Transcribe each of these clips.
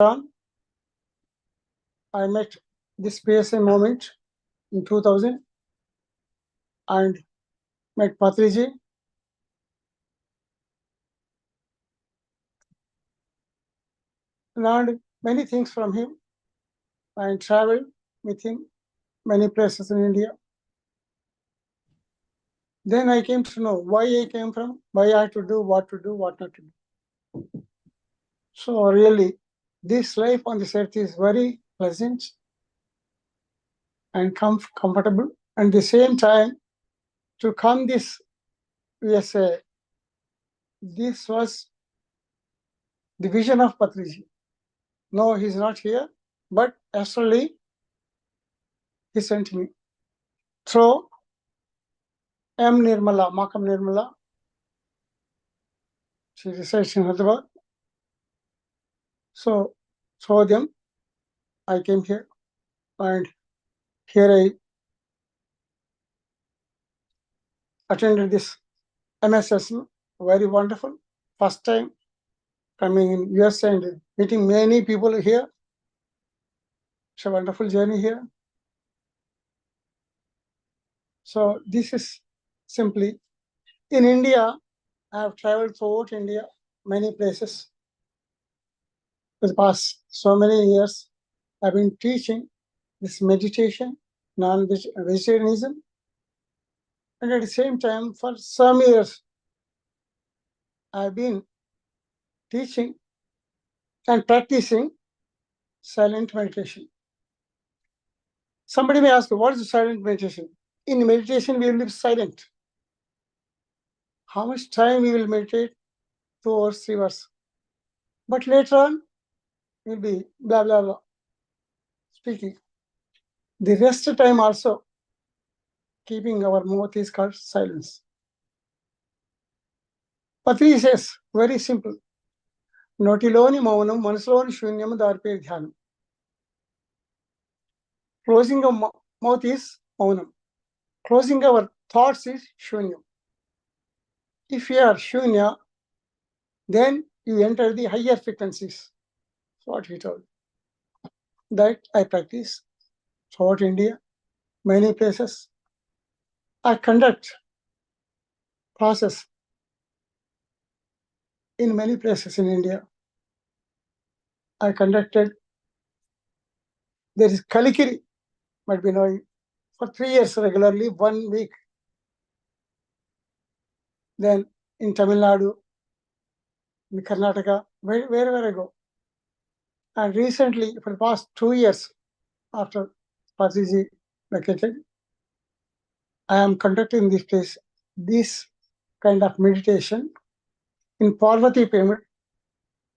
on, I met this PSA moment in 2000 and met Patriji. Learned many things from him and traveled with him many places in India. Then I came to know why I came from, why I had to do, what not to do. So really, this life on this earth is very pleasant and comfortable. And at the same time, to come this USA, this was the vision of Patriji. No, he's not here, but actually, he sent me through M. Nirmala, Makam Nirmala. She resides in Hyderabad. So, through them, I came here, and here I attended this MSSM, very wonderful. First time coming in US and meeting many people here. It's a wonderful journey here. So this is simply, in India, I have traveled throughout India, many places. For the past so many years, I've been teaching this meditation, non-vegetarianism, and at the same time, for some years, I've been teaching and practicing silent meditation. Somebody may ask, what is silent meditation? In meditation, we will live silent. How much time we will meditate? 2 hours, 3 hours. But later on, we'll be blah, blah, blah, speaking. The rest of time also, keeping our mouth is called silence. Patriji says, very simple. Notiloni maunam, manasuloni shunyam darpe dhyanam. Closing of mouth is maunam. Closing our thoughts is shunyam. If you are shunya, then you enter the higher frequencies. That's what he told. That I practice throughout India, many places. I conduct classes in many places in India. I conducted, there is Kalikiri, might be knowing, for 3 years regularly, 1 week. Then in Tamil Nadu, in Karnataka, wherever I go. And recently, for the past 2 years, after Patriji vacated, I am conducting this place, this kind of meditation in Parvati pyramid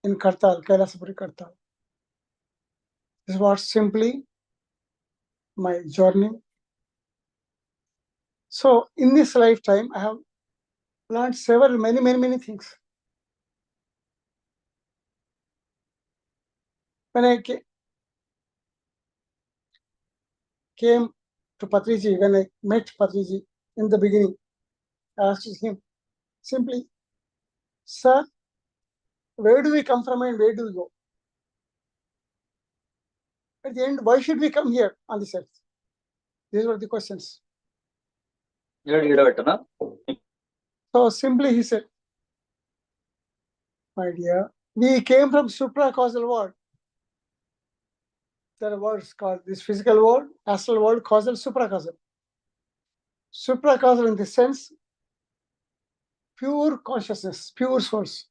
in Kartal, Kailasapuri Kartal. This was simply my journey. So in this lifetime, I have learned many things. When I came to Patriji, when I met Patriji in the beginning, I asked him simply, sir, where do we come from and where do we go? At the end, why should we come here on this earth? These were the questions. So simply he said, my dear, we came from supracausal world. There are words called this physical world, astral world, causal, supracausal. Supracausal in the sense, pure consciousness, pure source.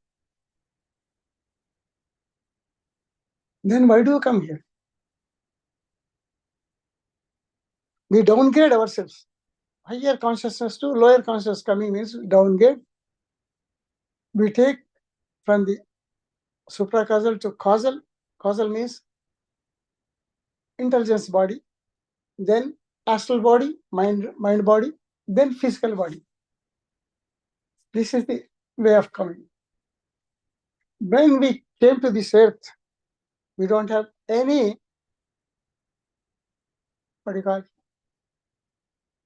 Then why do you come here? We downgrade ourselves. Higher consciousness to lower consciousness coming means downgrade. We take from the supracausal to causal. Causal means intelligence body, then astral body, mind body, then physical body. This is the way of coming. When we came to this earth, we don't have any, what do you call it,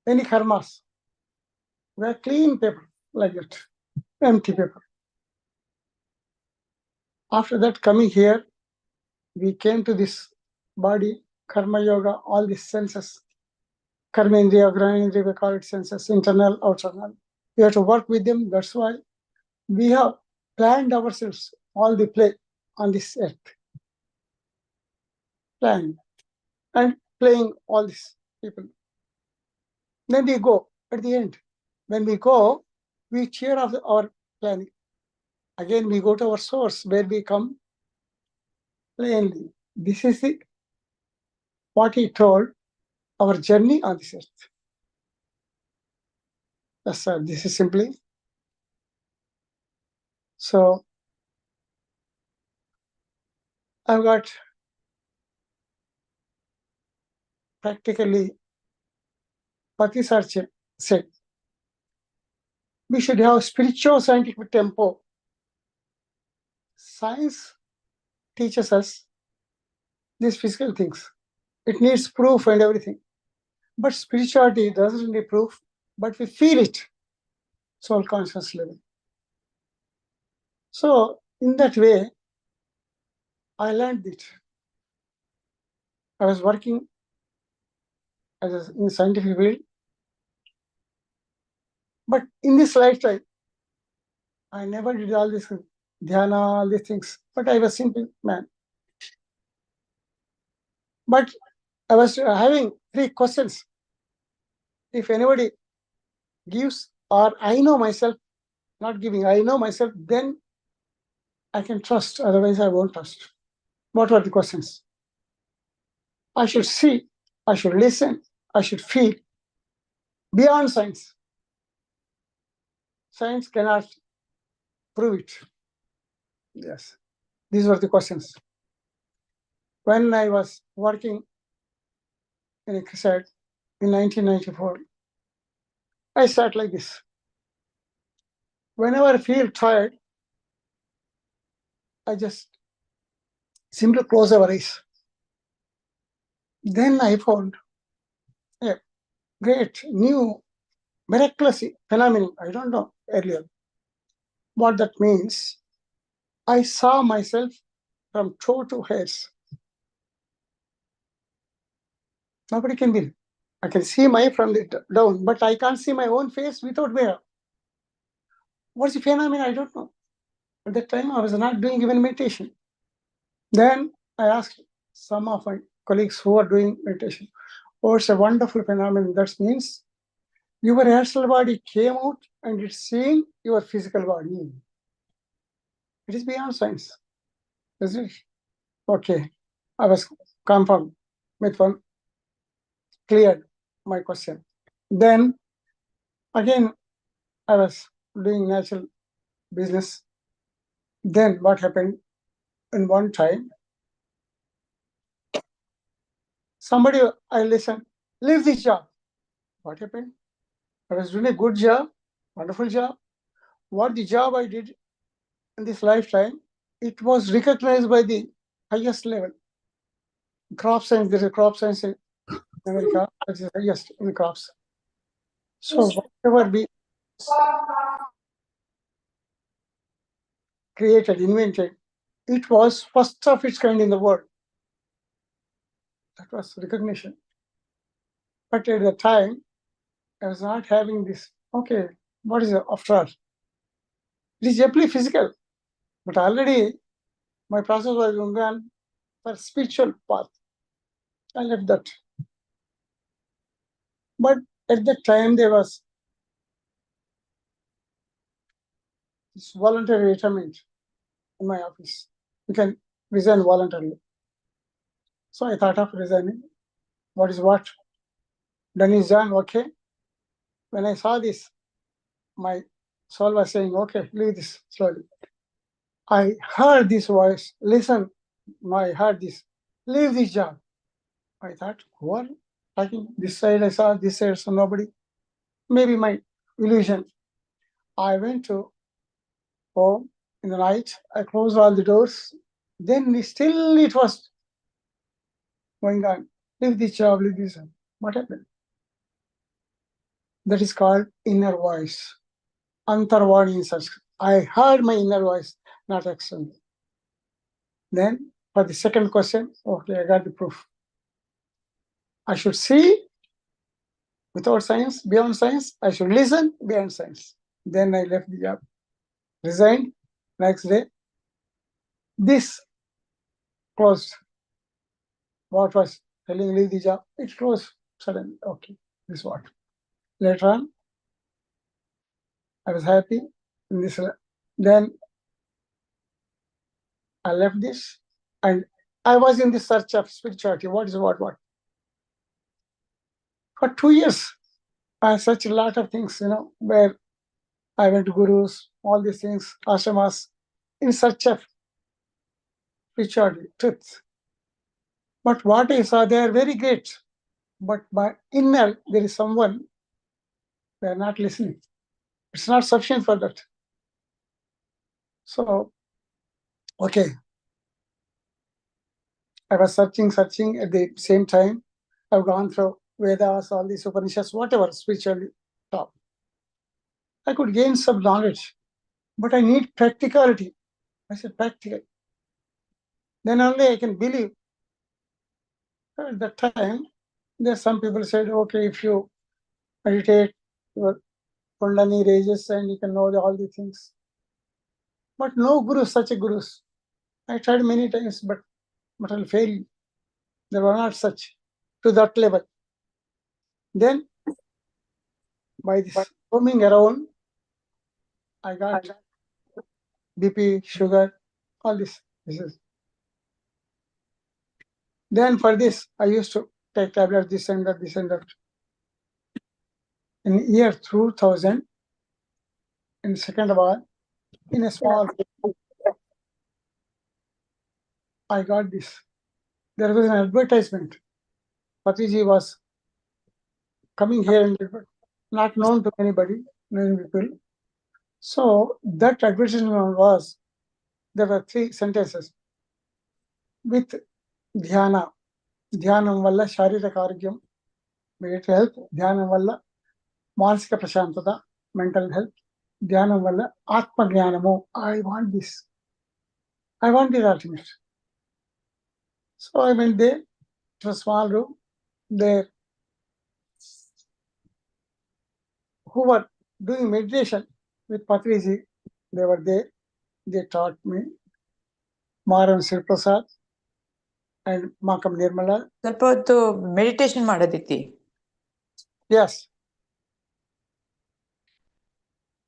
any karmas. We are clean paper, like that, empty paper. After that, coming here, we came to this body, karma yoga, all these senses, karmendriya, granendriya, we call it senses, internal, outer. We have to work with them. That's why we have planned ourselves all the play on this earth. Planning and playing all these people. Then we go at the end. When we go, we cheer off our planning. Again, we go to our source where we come plainly. This is what he told, our journey on this earth. Yes, sir. This is simply. So I've got practically Patriji said, we should have spiritual scientific tempo. Science teaches us these physical things. It needs proof and everything. But spirituality doesn't need proof, but we feel it, soul conscious level. So in that way, I learned it. I was working in scientific field, but in this lifetime, I never did all this dhyana, all these things. But I was simple man. But I was having 3 questions. If anybody gives, or I know myself, not giving, I know myself, then I can trust. Otherwise, I won't trust. What were the questions? I should see, I should listen, I should feel beyond science. Science cannot prove it. Yes. These were the questions. When I was working in a cassette in 1994, I sat like this. Whenever I feel tired, I just simply close our eyes. Then I found a great new miraculous phenomenon. I don't know earlier what that means. I saw myself from toe to hairs. Nobody can believe. I can see my from the down, but I can't see my own face without mirror. What's the phenomenon? I don't know. At that time, I was not doing even meditation. Then I asked some of my colleagues who are doing meditation, oh, it's a wonderful phenomenon. That means your astral body came out and it's seeing your physical body. It is beyond science. Is it? Okay. I was confirmed with one, cleared my question. Then again, I was doing natural business. Then what happened? In one time, somebody, I listened, leave this job. What happened? I was doing a good job, wonderful job. What the job I did in this lifetime, it was recognized by the highest level. Crop science, there is a crop science in America, that is the highest in crops. So whatever we created, invented, it was first of its kind in the world. That was recognition. But at the time, I was not having this. Okay, what is it after all? It is simply physical. But already my process was going on for spiritual path. I left that. But at that time, there was this voluntary retirement in my office. You can resign voluntarily. So I thought of resigning. What is what? Done is done, okay. When I saw this, my soul was saying, okay, leave this slowly. I heard this voice, listen, I heard this, leave this job. I thought, who are talking? This side I saw, this side, so nobody. Maybe my illusion. I went to home in the night, I closed all the doors. Then still it was going on. Leave this job, leave this job. What happened? That is called inner voice. Antarvani in Sanskrit. I heard my inner voice, not external. Then For the second question, okay, I got the proof. I should see without science, beyond science. I should listen beyond science. Then I left the job, resigned. Next day, this closed. What was telling leave the job? It closed suddenly. Okay, this what. Later on, I was happy in this. Then I left this, and I was in the search of spirituality. What is what? For 2 years, I searched a lot of things, where I went to gurus, all these things, ashramas, in search of spirituality, truth. But what I saw, they are very great. But by inner, there is someone, they are not listening. It's not sufficient for that. So, okay. I was searching at the same time. I've gone through Vedas, all these Upanishads, whatever, spiritually top. I could gain some knowledge, but I need practicality. I said, practical. Then only I can believe. At that time, there's some people said, okay, if you meditate, your Kundalini raises and you can know all the things. But no guru, such a gurus. I tried many times, but I'll fail. There were not such to that level. Then, by this roaming around, I got BP, sugar, all this. Then for this, I used to take tablets, this and that, this and that. In year 2000, in second war, in a small, I got this. There was an advertisement. Patriji was coming here and not known to anybody, many people. So that advertisement was, there were 3 sentences. With dhyana, dhyanam valla sharira karyam, mental health, dhyanam valla mansika prashantada, mental health, dhyanam valla atma jnanamu. I want this. I want the ultimate. So I went there to a small room. There, who were doing meditation with Patriji, they were there. They taught me. Maram Sri Prasad and Makam Nirmala. ಸ್ವಲ್ಪ ಹೊತ್ತು meditation ಮಾಡೋದಿತ್ತಿ. Yes.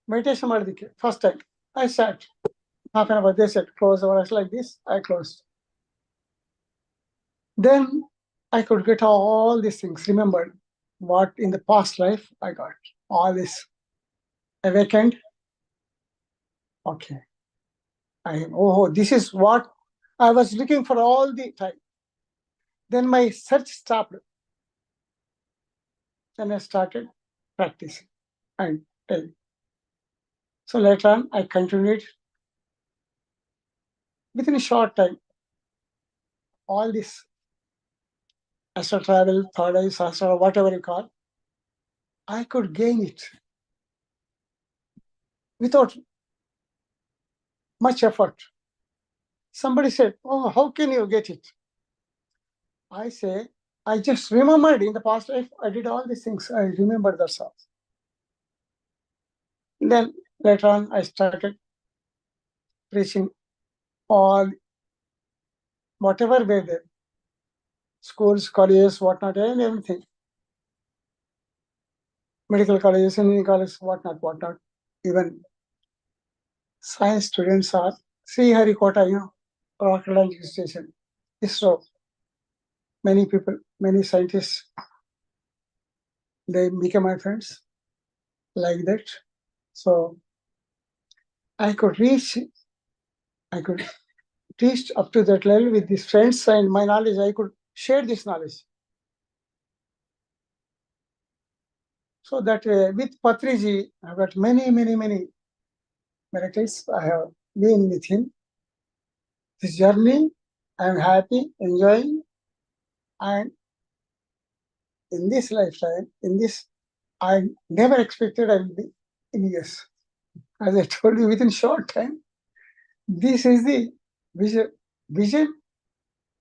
Meditation ಮಾಡೋದಕ್ಕೆ first time. I sat. Half an hour, they said, close our eyes like this. I closed. Then I could get all these things, remembered what in the past life I got. All this awakened. Okay. This is what I was looking for all the time. Then my search stopped. Then I started practicing. And so later on, I continued. Within a short time, all this astral travel, third eye, sahasrara, whatever you call, I could gain it without much effort. Somebody said, oh, how can you get it? I say, I just remembered in the past life, I did all these things. I remember that's all. Then later on, I started preaching all, whatever were there. Schools, colleges, whatnot, and everything. Medical colleges, engineering colleges, whatnot. Even science students are, Sriharikota, Rocketology Station, ISRO. Many people, many scientists, they became my friends like that. So I could reach up to that level with these friends and my knowledge. I could share this knowledge. So that with Patriji, I've got many miracles. I have been with him. This journey, I'm happy, enjoying, and in this lifetime, I never expected I will be in US. As I told you, within short time, this is the vision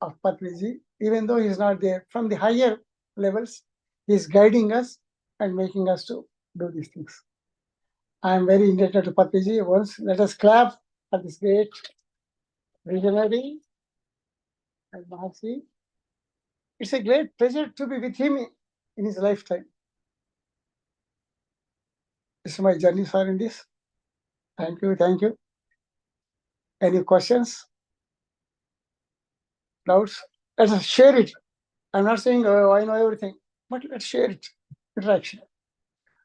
of Patriji, even though he is not there. From the higher levels, he is guiding us and making us to do these things. I am very indebted to Patriji. Once, let us clap for this great visionary and Mahasi. It's a great pleasure to be with him in his lifetime. This is my journey, sir, in this. Thank you, thank you. Any questions? Doubts? Let us share it. I'm not saying, oh, I know everything, but let's share it. Interaction.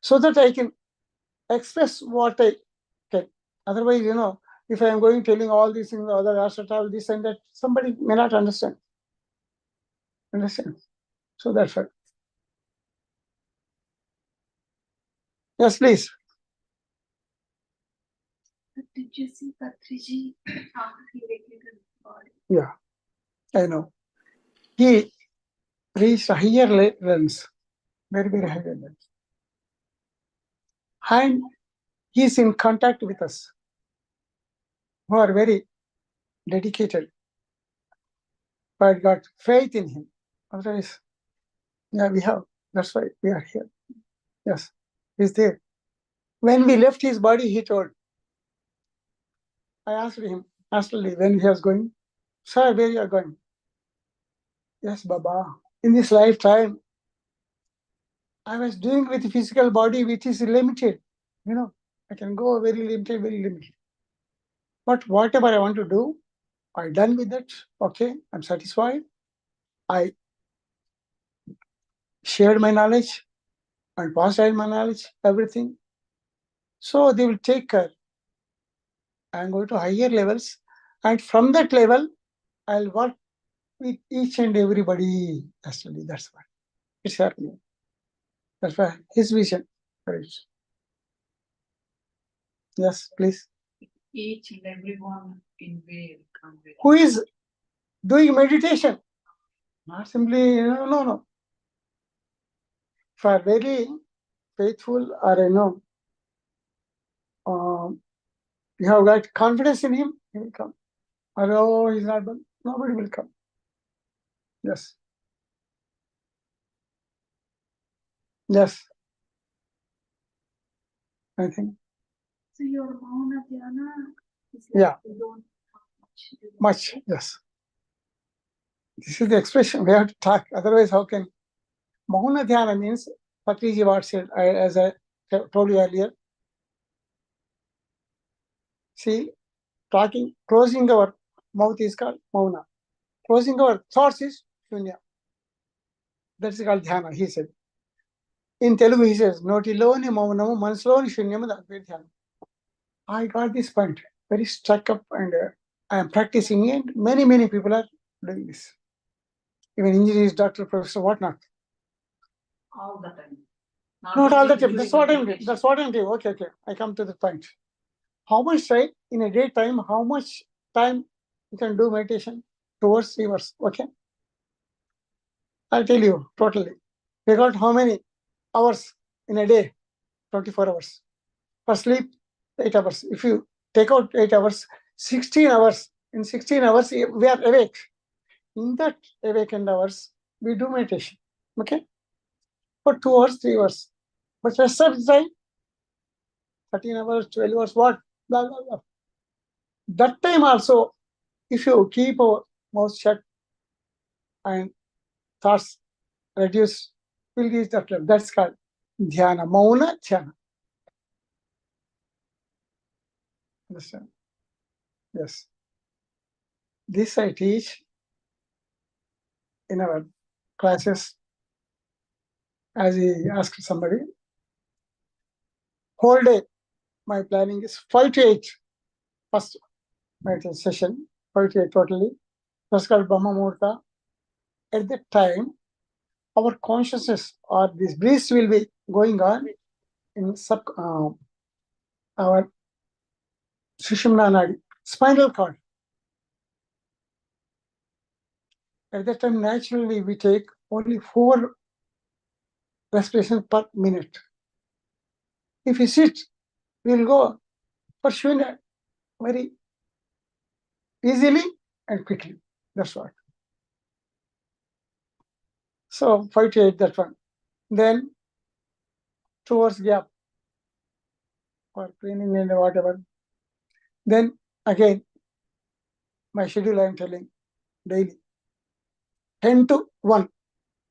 So that I can express what I can. Otherwise, if I am going telling all these things, other astral travel, this and that, somebody may not understand. Understand? So that's why. Yes, please. Did you see Patriji after he vacated the body? Yeah, I know. He reached higher realms, very, very higher realms. And he is in contact with us, who are very dedicated, but got faith in him. Otherwise, yeah, we have. That's why we are here. Yes, he's there. When we left his body, he told, I asked him, astrally, when he was going, sir, where you are going? Yes, Baba. In this lifetime, I was doing with the physical body, which is limited. I can go very limited, very limited. But whatever I want to do, I done with that. Okay, I'm satisfied. I shared my knowledge and passed on my knowledge, everything. So they will take care. I'm going to higher levels. And from that level, I'll work with each and everybody. Actually, that's why it's happening. That's why his vision. Right. Yes, please. Each and everyone in way come with. Who is doing meditation? Not simply, no. For very faithful or you have got confidence in him, he will come. Or, oh, he's not, nobody will come. Yes. Yes. I think. So your Mauna Dhyana is Yeah. you don't talk Much, yes. This is the expression we have to talk. Otherwise, how can Mauna Dhyana means Patriji what said, as I told you earlier. See, talking, closing our mouth is called Mauna. Closing our thoughts is Shunya. That's called Dhyana, he said. In Telugu, he says, Notiloni Maunamu, Mansloni Shunyamu, Dhyana. I got this point very struck up, and I am practicing it. Many, many people are doing this. Even engineers, doctor, professor, whatnot. all the time. Not all the time. That's what I'm doing. That's what I'm doing. Okay. I come to the point. How much time in a daytime? How much time you can do meditation? 2 hours, 3 hours. Okay. I'll tell you totally. We got how many hours in a day? 24 hours. For sleep, 8 hours. If you take out 8 hours, 16 hours. In 16 hours, we are awake. In that awakened hours, we do meditation. Okay? For 2 hours, 3 hours. But rest of the time, 13 hours, 12 hours, what? Blah, blah, blah. That time also, if you keep our mouth shut and thoughts reduce, will reach that level. That's called dhyana, mauna dhyana. Understand? Yes. This I teach in our classes. As he asked somebody, whole day, my planning is 5 to 8. First meditation session, 5 to 8 totally. That's called Brahma Muhurta. At that time, our consciousness or this bliss will be going on in our Sushumna Nadi, spinal cord. At that time, naturally, we take only 4 respirations per minute. If we sit, we'll go for Shunya very easily and quickly. That's what. So 5 to 8, that one. Then 2 hours gap for cleaning and whatever. Then again, my schedule I am telling daily. 10 to 1,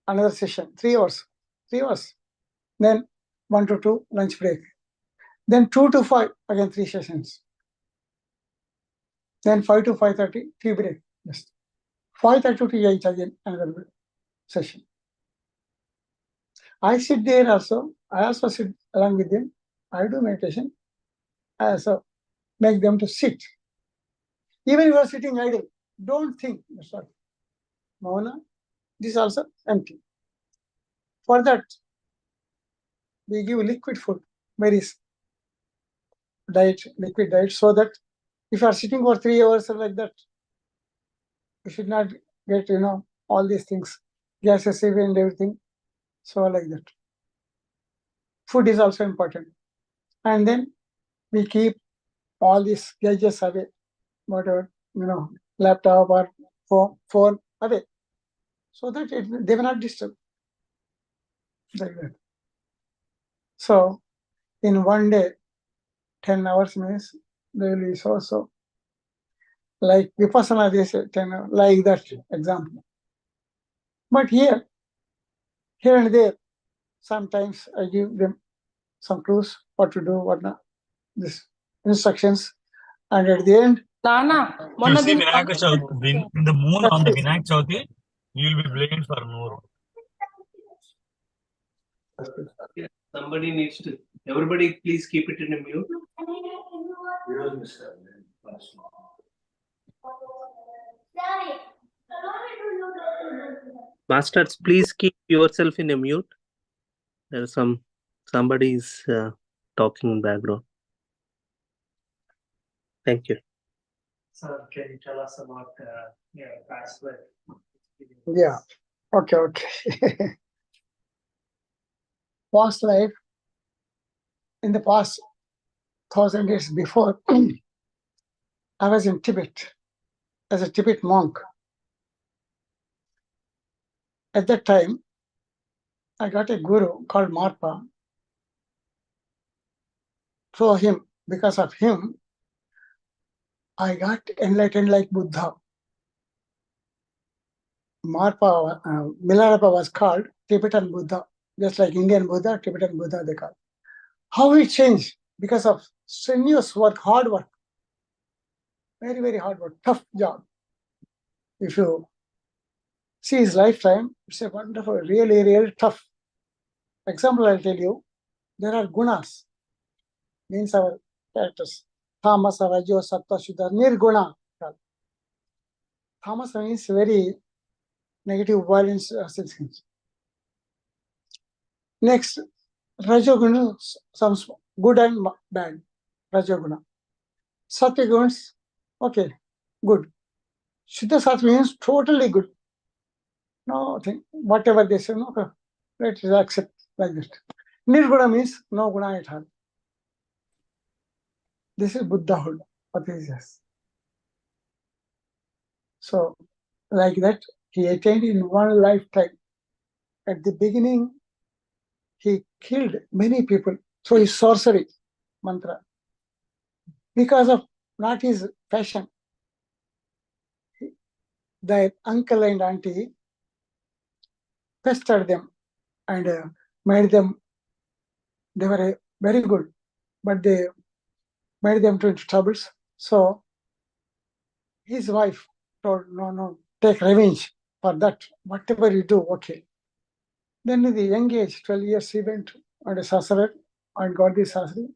another session, 3 hours. 3 hours. Then 1 to 2, lunch break. Then 2 to 5, again 3 sessions. Then 5 to 5:30, tea break. Yes. 5:30 to 8, again another session. I sit there also. I also sit along with them. I do meditation. I also make them to sit. Even if you are sitting idle, don't think. That's what. Mauna, this is also empty. For that, we give liquid food, very diet, liquid diet, so that if you are sitting for 3 hours or like that, you should not get, all these things, gases and everything. So like that. Food is also important. And then we keep all these gadgets away, whatever, laptop or phone away, so that they will not disturb, like that. So in one day, 10 hours means they will be so like Vipassana, they say 10 hours, like that example. But here and there, sometimes I give them some clues what to do, what not, this instructions, and at the end, You see Vinayaka Chauthi, in the moon on the Vinayak Chauthi, you will be blamed for no. Somebody needs to. Everybody, please keep it in a mute. Masters, please keep yourself in a mute. There's somebody is talking in background. Thank you. Sir, can you tell us about past life? yeah, okay. Past life, in the past 1,000 years before, I was in Tibet as a Tibet monk. At that time, I got a guru called Marpa. Through him, because of him, I got enlightened like Buddha. Marpa, Milarepa was called Tibetan Buddha, just like Indian Buddha, Tibetan Buddha they call. How he changed? Because of strenuous work, hard work, very, very hard work, tough job. If you see his lifetime, it's a wonderful, really, really tough. Example, I'll tell you, there are gunas, means our characters. Tamasa, Rajo, Sattva, Shuddha, Nirguna. Tamasa means very negative, violence, things. Next, Rajoguna, some good and bad. Rajoguna. Sattva gunas, okay, good. Shuddha Sattva means totally good. Nothing, whatever they say, no, let us accept like that. Nirguna means no guna at all. This is Buddhahood, what is this? So, like that, he attained in one lifetime. At the beginning, he killed many people through his sorcery mantra. Because of not his passion, their uncle and auntie pestered them and made them, they were very good, but they made them into troubles. So his wife told, no, take revenge for that. Whatever you do, okay. Then in the young age, 12 years, he went and a sorcerer and got this sorcery.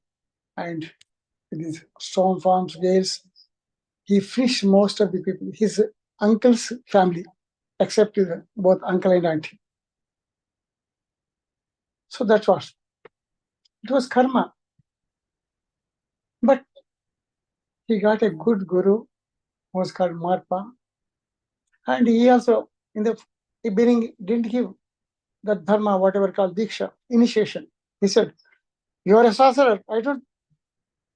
And with his storm farms, gales, he finished most of the people, his uncle's family, except both uncle and auntie. So that was, it was karma. But he got a good guru who was called Marpa. And he also, in the beginning, didn't give that dharma, whatever called diksha, initiation. He said, you are a sorcerer. I don't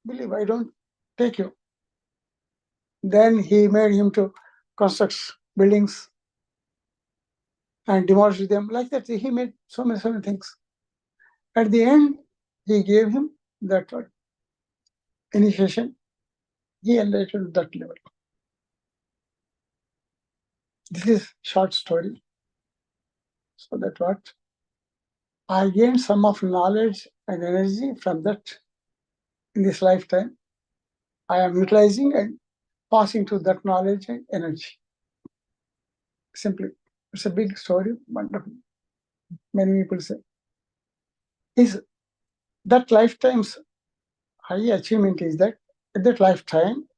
believe, I don't take you. Then he made him to construct buildings, and demolished them. Like that, he made so many things. At the end, he gave him that initiation. He enlightened that level. This is short story. So that what I gained some of knowledge and energy from that in this lifetime. I am utilizing and passing to that knowledge and energy. Simply, it's a big story, wonderful. Many people say. Is that lifetime's high achievement is that at that lifetime,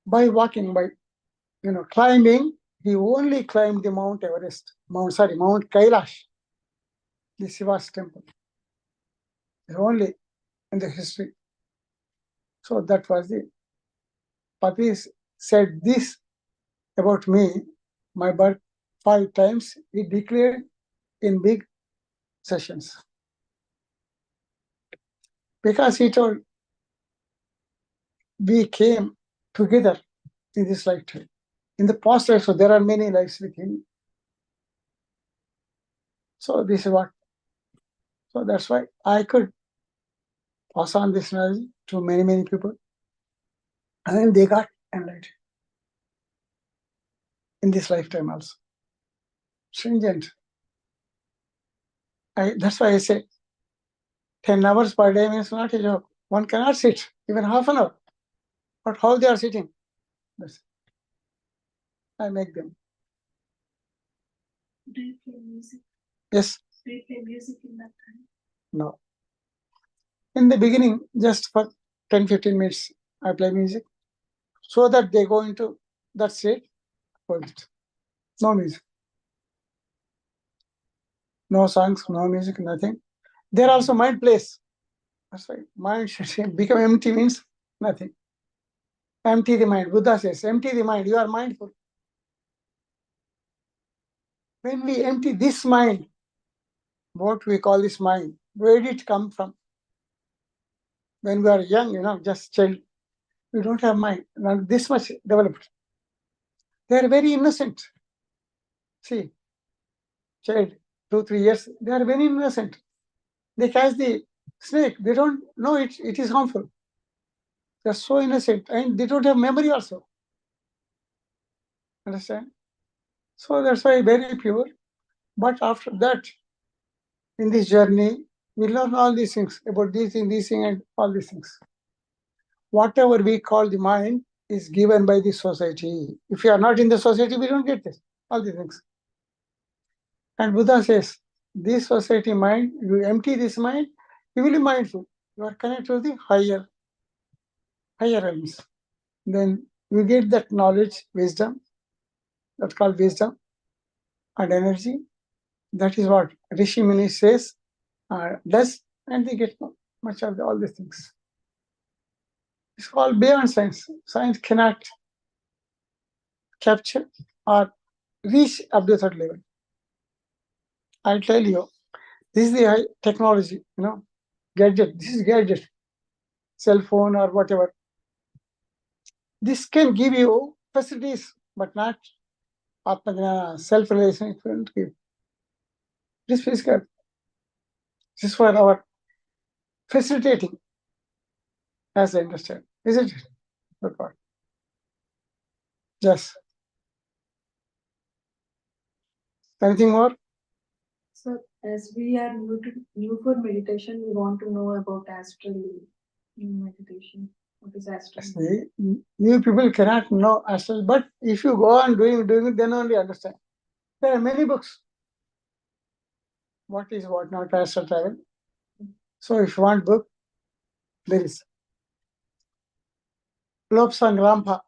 by walking, by climbing, he only climbed the Mount Everest, Mount Kailash, the Shiva's temple. It's only in the history. So that was the Patriji said this about me, my birth 5 times. He declared in big sessions. Because he told, we came together in this lifetime. In the past life, so there are many lives with him. So this is what. So that's why I could pass on this knowledge to many people. And then they got enlightened in this lifetime also. Stringent. That's why I say 10 hours per day means not a joke. One cannot sit even half an hour. But how they are sitting? I make them. Do you play music? Yes. Do you play music in that time? No. In the beginning, just for 10-15 minutes, I play music so that they go into that state. Hold it. No music. No songs, no music, nothing. There also mind plays. That's why mind should become empty means nothing. Empty the mind. Buddha says, empty the mind. You are mindful. When we empty this mind, what we call this mind, where did it come from? When we are young, just child, we don't have mind, not this much developed. They are very innocent. See, child, 2-3 years, they are very innocent. They catch the snake, they don't know it is harmful. They are so innocent, and they don't have memory also. Understand? So that's why very pure. But after that, in this journey, we learn all these things about this thing, and all these things. Whatever we call the mind is given by the society. If you are not in the society, we don't get this, all these things. And Buddha says, this society mind, you empty this mind, you will be mindful. You are connected to the higher realms. Then you get that knowledge, wisdom, that's called wisdom and energy. That is what Rishi Muni says, does, and they get much of all these things. It's called beyond science. Science cannot capture or reach up to that level. I'll tell you, this is the high technology, gadget. This is gadget, cell phone or whatever. This can give you facilities, but not self-realization. It won't give. This is good. This is for our facilitating, as I understand, isn't it? Good part. Yes. Anything more? So as we are new for meditation, we want to know about astral meditation. What is astral? See, new people cannot know astral, but if you go on doing it, then only understand. There are many books. What is what not astral travel? So if you want book, there is Lobsang Rampa.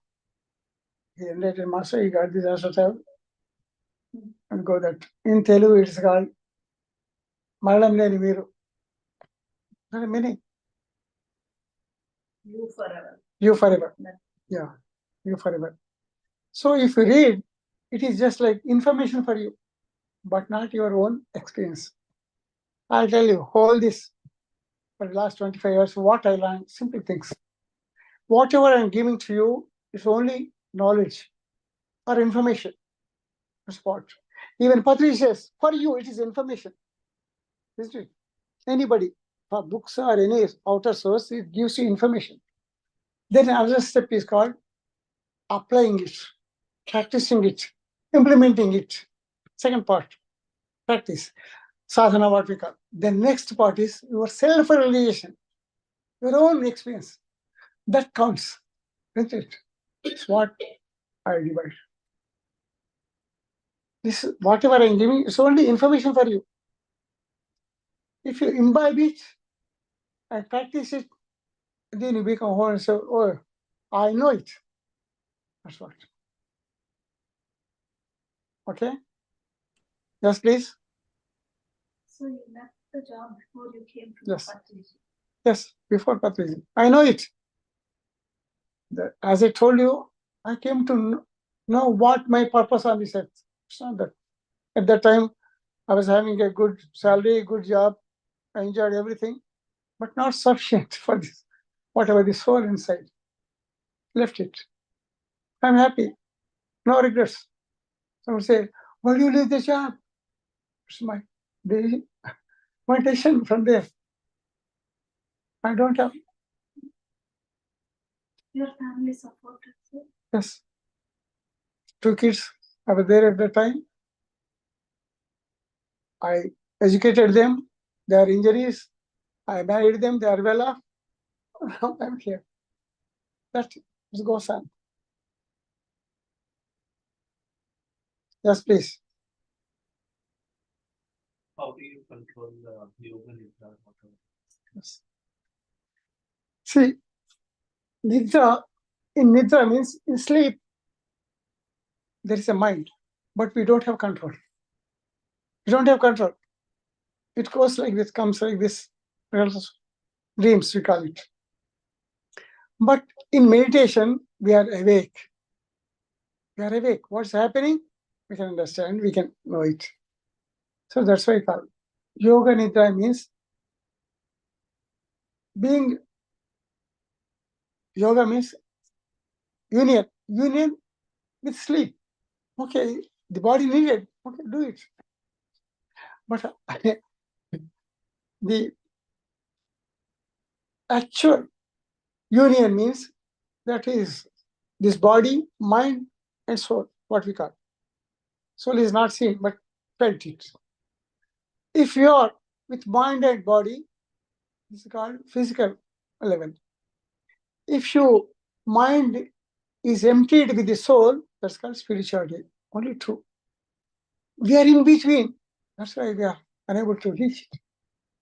He enlightened master, he got this astral travel. And go that. In Telugu, it's called Maradam Leni Veeru. There are many. You forever. You forever. Yeah, you forever. So if you read, it is just like information for you, but not your own experience. I'll tell you, all this for the last 25 years, what I learned, simple things. Whatever I'm giving to you is only knowledge or information. Spot. Even Patriji says, for you, it is information. Isn't it? Anybody, for books or any outer source, it gives you information. Then another step is called applying it, practicing it, implementing it. Second part, practice. Sadhana, what we call. The next part is your self-realization, your own experience. That counts, isn't it? It's what I divide. This, whatever I'm giving, it's only information for you. If you imbibe it and practice it, then you become whole and say, oh, I know it. That's what. Okay? Yes, please. So you left the job before you came to Yes. Patriji. Yes, before Patriji. I know it. As I told you, I came to know what my purpose on this earth. It's not that. At that time, I was having a good salary, good job. I enjoyed everything, but not sufficient for this, whatever the soul inside. Left it. I'm happy. No regrets. Someone say, why do you leave the job? It's my decision from there. I don't have. Your family supported you. Yes. 2 kids. I was there at that time. I educated them. Their injuries. I married them. They are well off. Now I'm here. That goes on. Yes, please. How do you control the yoga nidra? Yes. See, nidra, in nidra means in sleep, there is a mind, but we don't have control. We don't have control. It goes like this, comes like this. Dreams, we call it. But in meditation, we are awake. We are awake. What's happening? We can understand, we can know it. So that's why I call it. Yoga Nidra means being, yoga means union with sleep. Okay, the body needed, okay, do it. But the actual union means that is this body, mind, and soul, what we call. Soul is not seen, but felt it. If you are with mind and body, this is called physical level. If your mind is emptied with the soul, that's called spirituality. Only two. We are in between. That's why we are unable to reach it.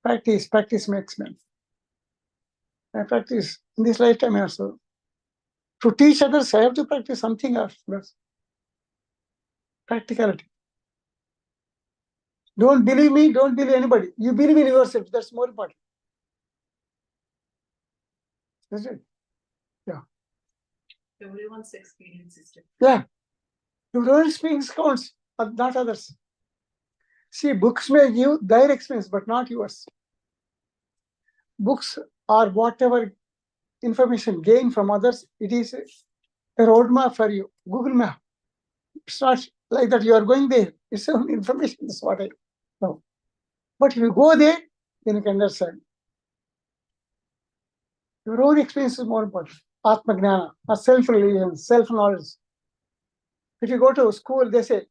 Practice makes man. I practice in this lifetime also. To teach others, I have to practice something else. That's practicality. Don't believe me, don't believe anybody. You believe in yourself. That's more important. That's it. Everyone's experience is different. Yeah. Your own experience counts, not others. See, books may give their experience, but not yours. Books are whatever information gained from others, it is a roadmap for you. Google map. It's not like that you are going there. It's own information, that's what I know. But if you go there, then you can understand. Your own experience is more important. Atma Gnana, or self-realization, self-knowledge. If you go to school, they say,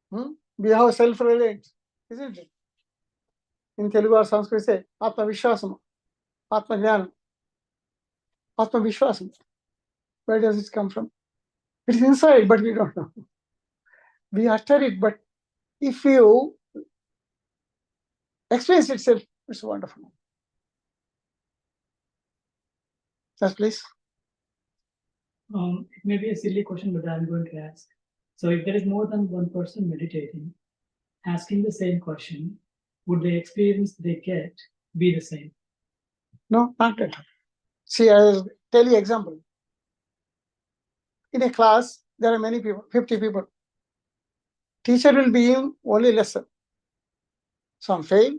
we have self-reliance, isn't it? In Telugu or Sanskrit, say, Atma Vishwasam, Atma Gnana, Atma Vishwasam. Where does it come from? It's inside, but we don't know. We utter it, but if you experience itself, it's wonderful. Yes, please. It may be a silly question, but I'm going to ask. So if there is more than one person meditating, asking the same question, would the experience they get be the same? No, not at all. See, I'll tell you example. In a class, there are many people, 50 people. Teacher will be in only lesson. Some fail,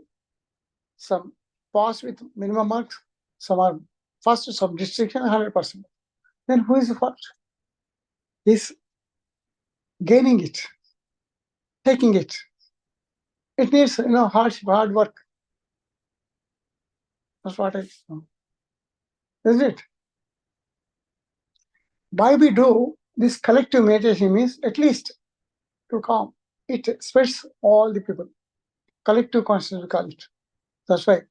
some pass with minimum marks, some are first, some distinction 100%. Then who is the first? This gaining it, taking it. It needs, hardship, hard work. That's what I know. Isn't it? Why we do this collective meditation means at least to calm. It spreads all the people. Collective consciousness, we call it. That's why.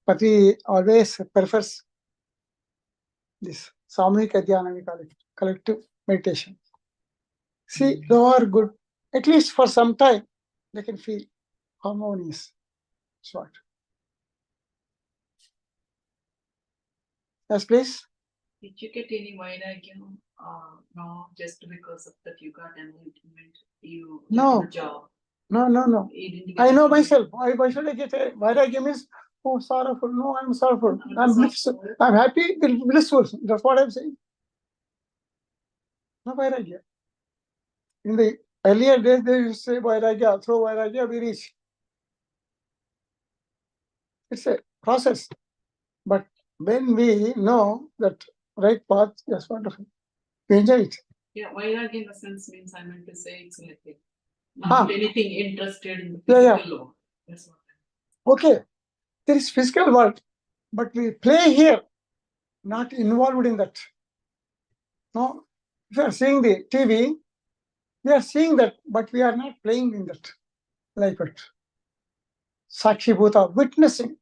But we always prefers this Samhika Dhyana, we call it. Collective meditation. See, they are good. At least for some time, they can feel harmonious. That's what. Yes, please. Did you get any Vairagya? No, just because of that you got enlightenment, you No. did the job. No. You didn't I get know it. myself. Why should I get a Vairagya means, oh, sorrowful. No, I'm sorrowful. I'm I'm sorrowful. blissful. I'm happy, blissful. That's what I'm saying. No Vairagya. In the earlier days, they used to say Vairagya, through Vairagya, we reach. It's a process. But when we know that right path, that's wonderful. We enjoy it. Yeah, Vairagya in the sense means I meant to say it's like a- Ah. not anything interested in the Yeah, physical law. That's what Okay. There is physical world, but we play here, not involved in that. No, if you are seeing the TV, we are seeing that, but we are not playing in that like it. Sakshi Bhuta, witnessing.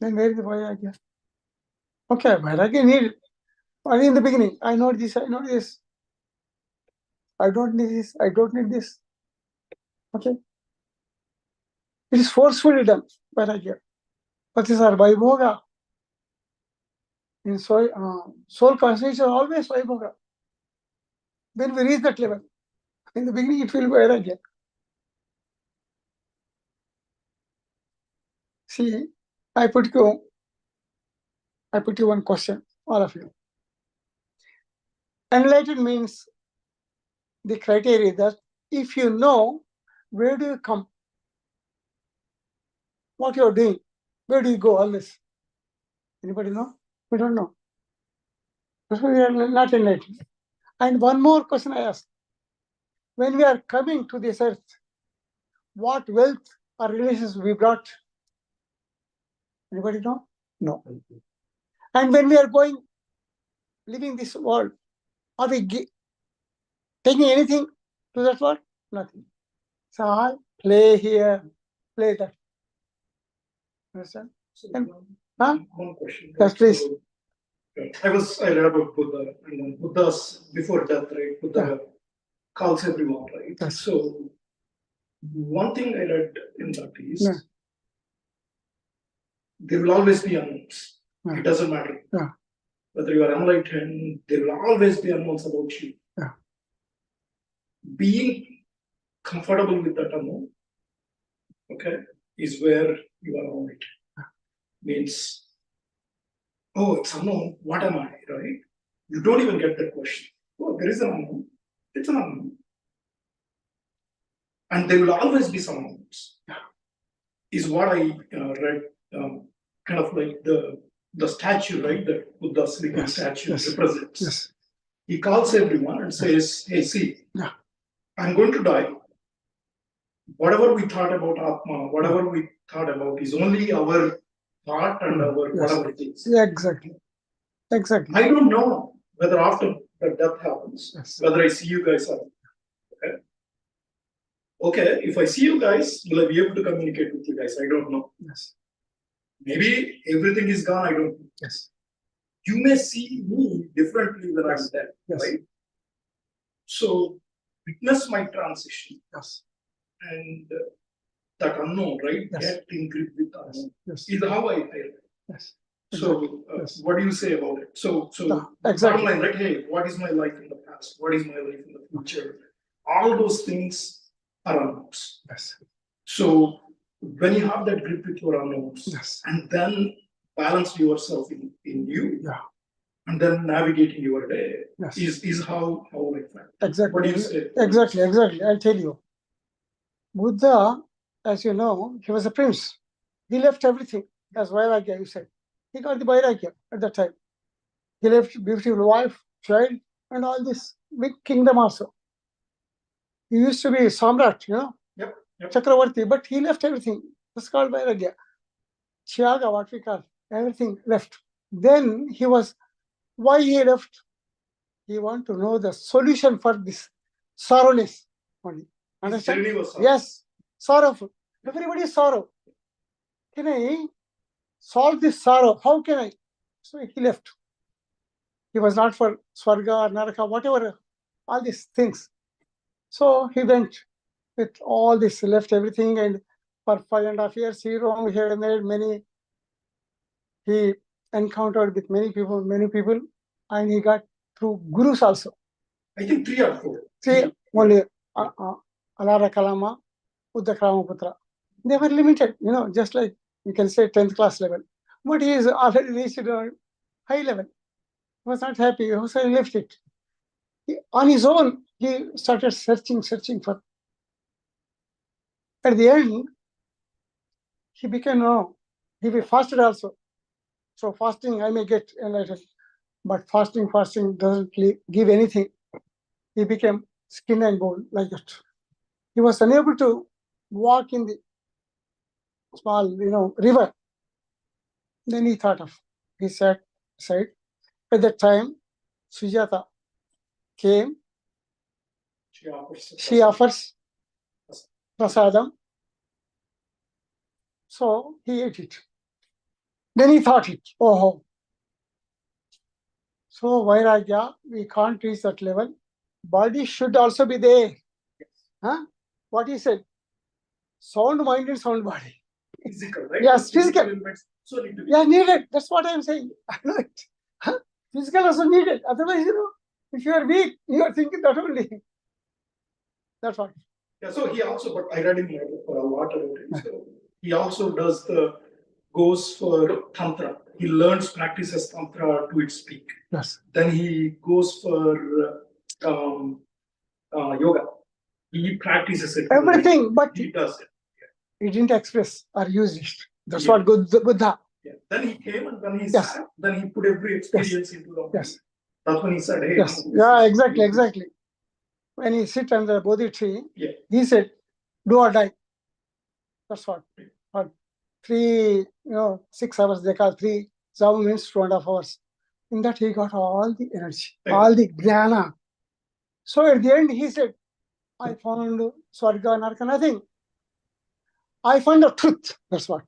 Then where is the Vairagya? Okay, Vairagya need. But in the beginning, I know this, I know this. I don't need this, I don't need this. Okay. It is forcefully done, Vairagya. But these are Vaibhoga. In soul consciousness is always Vaibhoga. When we reach that level, in the beginning it will be Vairagya. See, I put you one question, all of you. Enlightened means the criteria that if you know where do you come, what you are doing, where do you go always? Anybody know? We don't know. That's why we are not enlightened. And one more question I ask. When we are coming to this earth, what wealth or relations we brought? Anybody know? No. And when we are going, leaving this world, are we taking anything to that world? Nothing. So I play here, play that. Understand? And, huh? One question. Yes, please. So, I read about Buddha, and then Buddha's before death, right? Buddha calls everyone, right? Yes. So one thing I read in that is Yeah. there will always be unknowns. Yeah. It doesn't matter. Yeah. Whether you are enlightened, there will always be unknowns about you. Yeah. Being comfortable with that unknown, okay, is where you are all right. Means, oh, it's unknown. What am I, right? You don't even get that question. Oh, there is an unknown. It's an unknown. And there will always be some unknowns. Is what I read, kind of like the statue, right? That Buddha's living Yes, statue yes, represents. Yes. He calls everyone and says, hey, see, Yeah. I'm going to die. Whatever we thought about Atma, whatever we thought about is only our thought and our Yes. whatever it is. Yeah, exactly. Exactly. I don't know whether after the death happens, Yes. whether I see you guys or okay. Okay, if I see you guys, will I be able to communicate with you guys? I don't know. Yes. Maybe everything is gone, I don't know. Yes. You may see me differently when I'm there, Yes. right? So witness my transition Yes. and that unknown, right? Yes. Get in grip with unknown. Yes. Is how I read. Yes. So Yes. what do you say about it? So Exactly. bottom line, right? Hey, what is my life in the past? What is my life in the future? All those things are unknowns. Yes. So when you have that grip with your unknowns, Yes. and then balance yourself in you, Yeah. and then navigating your day Yes. is how I find. Exactly. What do you say? Exactly. I'll tell you. Buddha, as you know, he was a prince. He left everything as Vairagya, you said. He got the Vairagya at that time. He left beautiful wife, child, and all this big kingdom also. He used to be Samrat, Yep. Chakravarti, but he left everything. That's called Vairagya. Chyaga, what we call, everything left. Then why he left? He want to know the solution for this sorrowness only. Understand? journey was sorrow. Yes, sorrowful. Everybody is sorrow. Can I solve this sorrow? How can I? So he left. He was not for Swarga or Naraka, whatever, all these things. So he went with all this, left everything, and for 5.5 years he roamed here and there. He encountered with many people, and he got through gurus also. I think 3 or 4. Three only, Alara Kalama, Uddhakramaputra. They were limited, just like you can say 10th class level. But he is already reached a high level. He was not happy, so he left it. On his own, he started searching for. At the end, he became, he fasted also. So fasting, I may get enlightened. But fasting doesn't give anything. He became skin and bone like that. He was unable to walk in the small, river. Then he sat aside. At that time, Sujata came. She offers prasadam. So he ate it. Then he thought it. Oh. So Vairagya, we can't reach that level. Body should also be there. Huh? What he said? Sound mind and sound body. Physical, right? Yes, physical. elements also need to be. Yeah, needed. That's what I'm saying. I know it. Huh? Physical also needed. Otherwise, if you are weak, you are thinking that only. That's what. Yeah, so he also, but I read him a lot about him. So he also goes for Tantra. He learns, practices Tantra to its peak. Yes. Then he goes for yoga. He practices it. Everything, but he does it. He didn't express or use it. That's Yeah. what Buddha. Yeah. Then he came and then he Yes. sat. Then he put every experience into the. Yes. That's when he said, "Hey." Yes. no, Yeah, this is- exactly. When he sit under the Bodhi tree, Yeah. he said, "Do or die." That's what. For 6 hours, they call 3 7 minutes, 2.5 hours. In that, he got all the energy, all the jnana. So at the end, he said, I found Swarga, Naraka, nothing. I found the truth. That's what.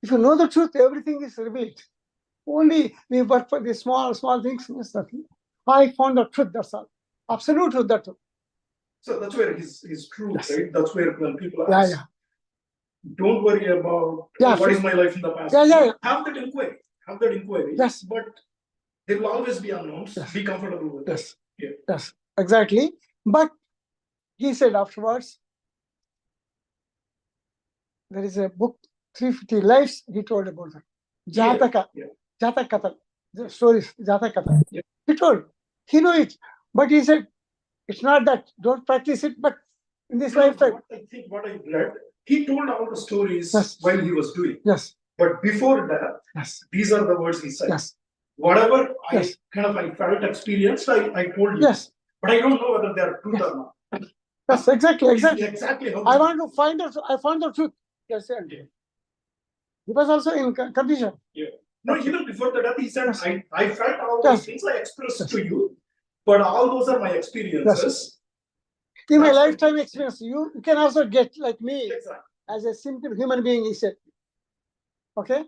If you know the truth, everything is revealed. Only we work for the small things. It's nothing. I found the truth. That's all. Absolute truth. That's all. So that's where his truth, Yes. right? That's where when people Yeah, ask, yeah. don't worry about Yeah, what is my life in the past. Yeah. Have that inquiry. Yes. But there will always be unknowns. Yes. Be comfortable with Yes. it. Yeah. Yes. Exactly. But he said afterwards, there is a book, 350 Lives, he told about that. Jataka. Yeah. Jatakata. The stories, Jatakata. Yeah. He told. He knew it. But he said, it's not that. Don't practice it, but in this lifetime. What I read, he told all the stories Yes. while he was doing. Yes. But before that, Yes. these are the words he said. Yes. Whatever Yes. I felt, experienced, I told you. Yes. But I don't know whether they are truth or not. Yes, exactly. Exactly how I want to find out. I found the truth. Yes, sir. He was also in confusion. Yeah. No, even before that, he said, Yes. I felt all Yes. these things I expressed Yes. to you, but all those are my experiences. In my That's what- lifetime experience, you can also get like me Exactly. as a simple human being, he said. Okay?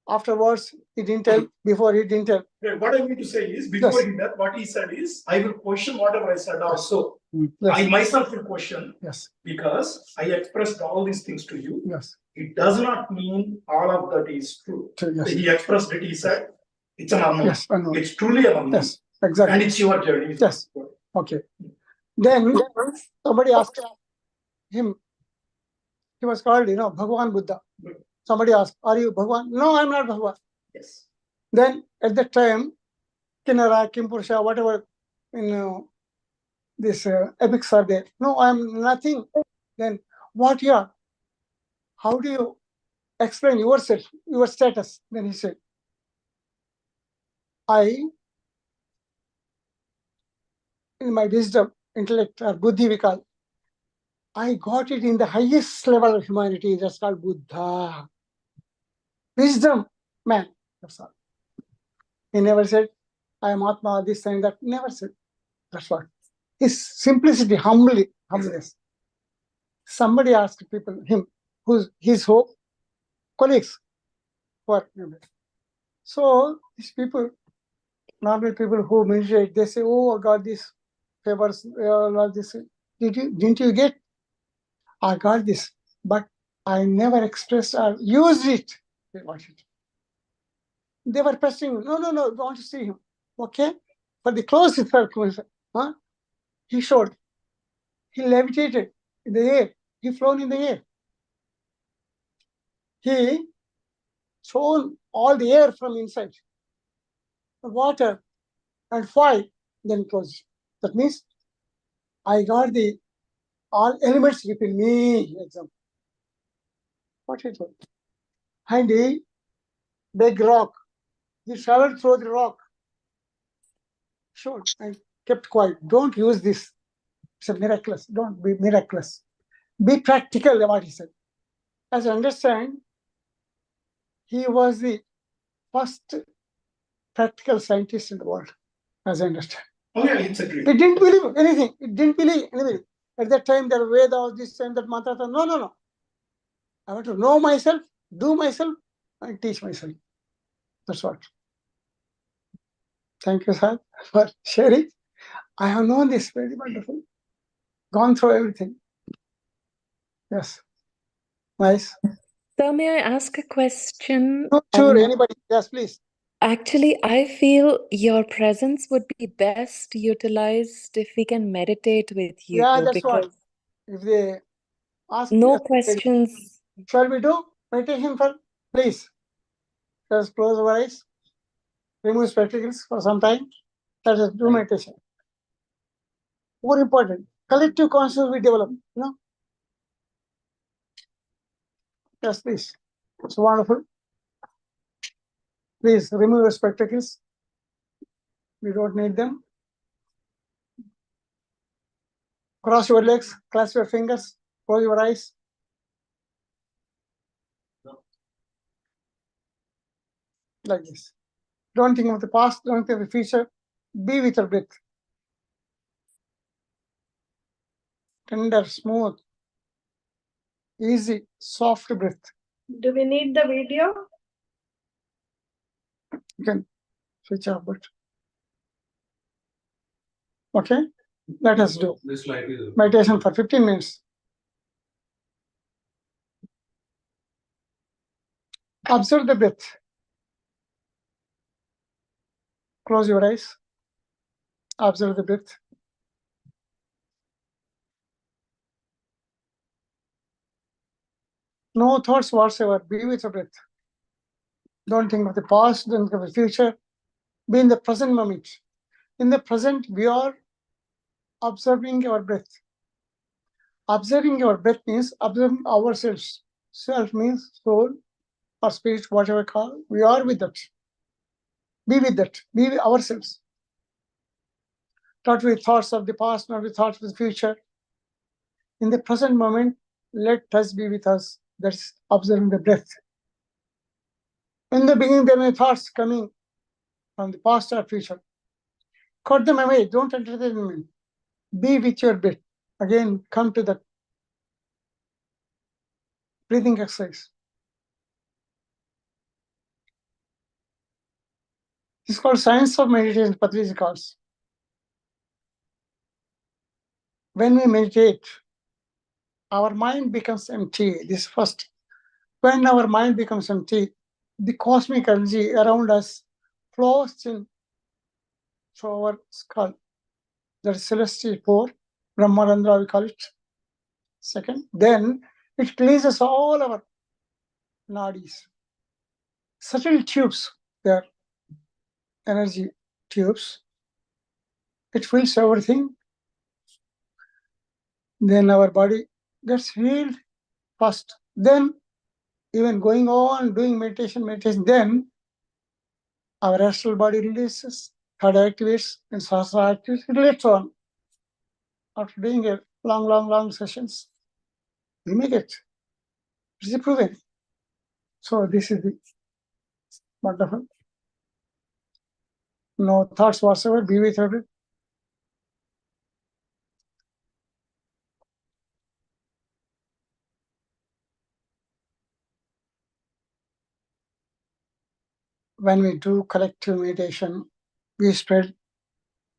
Afterwards, he didn't tell. Before, he didn't tell. Yeah, what I mean to say is, before Yes. he did, what he said is, I will question whatever I said also. Yes. I myself will question Yes. because I expressed all these things to you. Yes. It does not mean all of that is true. True, yes. He expressed it, he said, it's an unknown. Yes. Unknown. It's truly an unknown. Yes. Exactly. And it's your journey. Yes. Okay. Then somebody asked him. He was called, Bhagavan Buddha. Somebody asked, "Are you Bhagavan?" No, I'm not Bhagavan. Yes. Then at that time, Kinnara, Kimpurusha, whatever, this epics are there. No, I'm nothing. Then what you are? How do you explain yourself, your status? Then he said, I in my wisdom, intellect, or buddhi we call. I got it in the highest level of humanity. That's called Buddha. Wisdom, man. That's all. He never said, I am Atma, this and that. Never said. That's what. His simplicity, humbleness. Somebody asked him, who's his hope, colleagues, what? So these people, normal people who meditate, they say, oh, I got these favors, all this. Didn't you get? I got this, but I never expressed or used it. They were pressing, no, I want to see him. Okay? But the close circle, huh? He showed. He levitated in the air. He flown in the air. He shown all the air from inside. The water and fire, then closed. That means I got the all elements within me. Example. What he told. And the big rock. He traveled through the rock. Sure, I kept quiet. Don't use this. It's a miraculous. Don't be miraculous. Be practical, what he said. As I understand, he was the first practical scientist in the world, as I understand. Oh yeah, it's a great. He didn't believe anything. He didn't believe anything. At that time, there were Vedas, this and that, mantra. No. I want to know myself, do myself, and teach myself. That's what. Thank you, sir, for sharing. I have known this very wonderful. Gone through everything. Yes. Nice. So may I ask a question? Not sure, anybody? Yes, please. Actually, I feel your presence would be best utilized if we can meditate with you. Yeah, that's because what. If they ask, no yes, questions. shall we do meditation for? Please. Just close our eyes. Remove spectacles for some time. Let us do meditation. More important, collective consciousness we develop. Yes, please. It's wonderful. Please remove your spectacles. We don't need them. Cross your legs, clasp your fingers, close your eyes. Like this. Don't think of the past, don't think of the future. Be with your breath. Tender, smooth, easy, soft breath. Do we need the video? You can switch off, but okay. Let us do meditation for 15 minutes. Observe the breath. Close your eyes. Observe the breath. No thoughts whatsoever. Be with your breath. Don't think of the past, don't think of the future. Be in the present moment. In the present, we are observing our breath. Observing our breath means observing ourselves. Self means soul or spirit, whatever you call. We are with that. Be with that. Be with ourselves. Not with thoughts of the past, not with thoughts of the future. In the present moment, let us be with us. That's observing the breath. In the beginning, there may be thoughts coming from the past or future. Cut them away. Don't entertain them. Be with your breath. Again, come to that breathing exercise. This is called science of meditation, Patriji calls. When we meditate, our mind becomes empty. This first. When our mind becomes empty, the cosmic energy around us flows in through our skull. That is celestial pore, Brahmarandra we call it. Second, then it cleanses all our nadis. Subtle tubes, they are energy tubes. It fills everything. Then our body gets healed first. Then, even going on doing meditation, then our astral body releases, third activates, and sahasrara activates, it later on. after doing a long sessions, we make it. It's proven. So this is the wonderful. No thoughts whatsoever, be with it. When we do collective meditation, we spread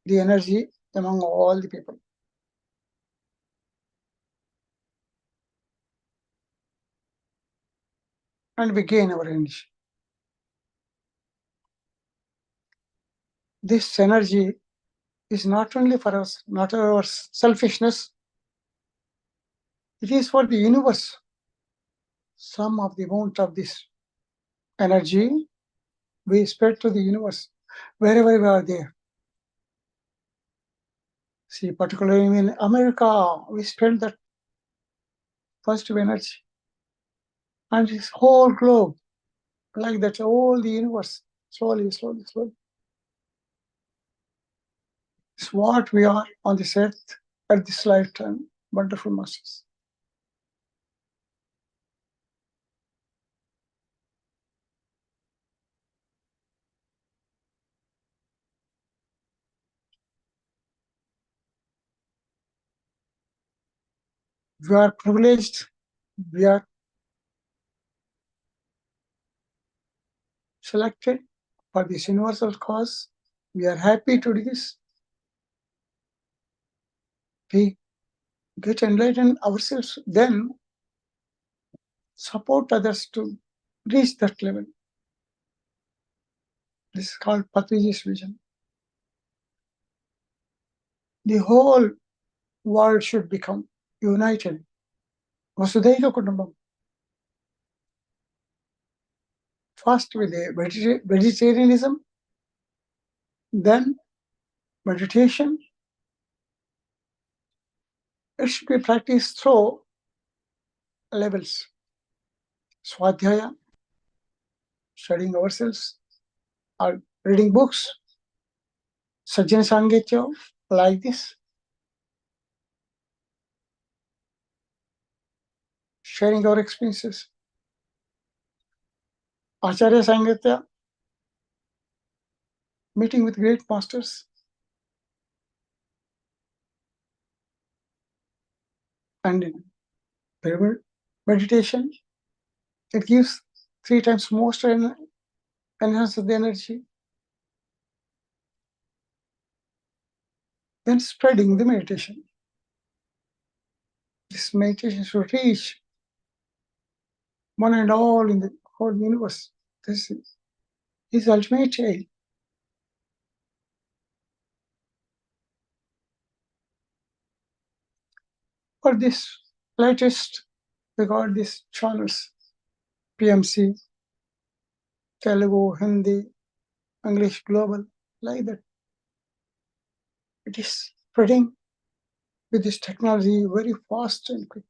the energy among all the people. And we gain our energy. This energy is not only for us, not our selfishness, it is for the universe. Some of the amount of this energy we spread to the universe, wherever we are there. See, particularly in America, we spread that positive energy. And this whole globe, like that, all the universe, slowly. It's what we are on this earth at this lifetime. Wonderful masters. We are privileged. We are selected for this universal cause. We are happy to do this. We get enlightened ourselves, then support others to reach that level. This is called Patriji's vision. The whole world should become united. Vasudhaiva Kutumbam. First with the vegetarianism, then meditation. It should be practiced through levels. Swadhyaya, studying ourselves, or reading books. Sajjana Sangitya, like this. Sharing our experiences. Acharya Sangitya, meeting with great masters. And in pyramid meditation, it gives 3 times more enhances the energy. Then spreading the meditation. This meditation should reach one and all in the whole universe. This is his ultimate aim. For this latest, we got these channels, PMC, Telugu, Hindi, English, Global, like that. It is spreading with this technology very fast and quick.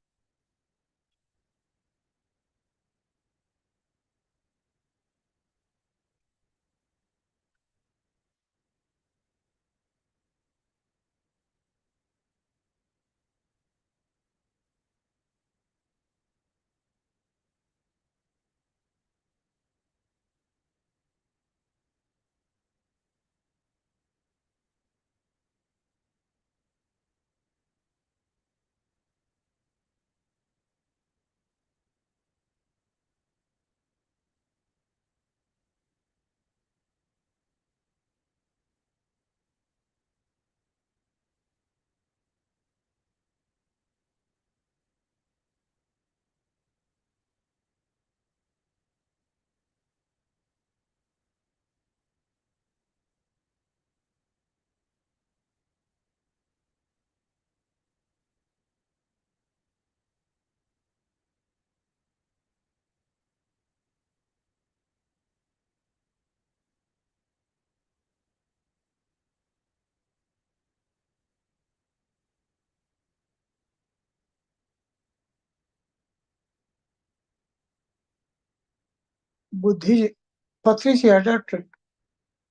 Buddhi, Patriji adapted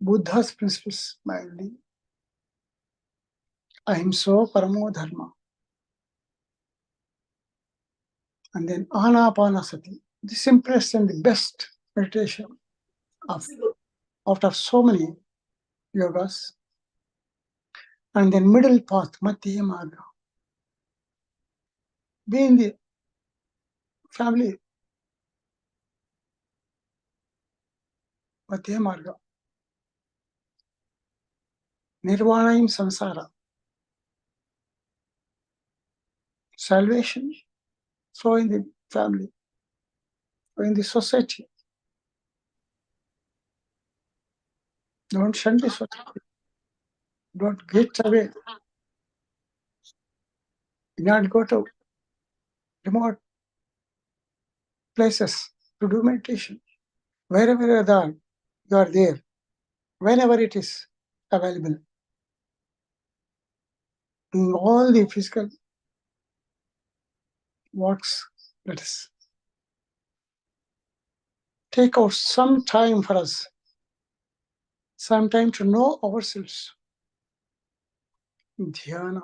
Buddha's principles mildly. Ahimso Paramo Dharma. And then Anapanasati, the simplest and the best meditation after so many yogas. And then middle path, Madhya Marga. Be in the family, Madhya Marga. Nirvanayam Samsara. Salvation, so in the family, or in the society. Don't shun the society. Don't get away. Do not go to remote places to do meditation. Wherever you are there, whenever it is available. Doing all the physical works, let us take out some time for us, some time to know ourselves. Dhyana,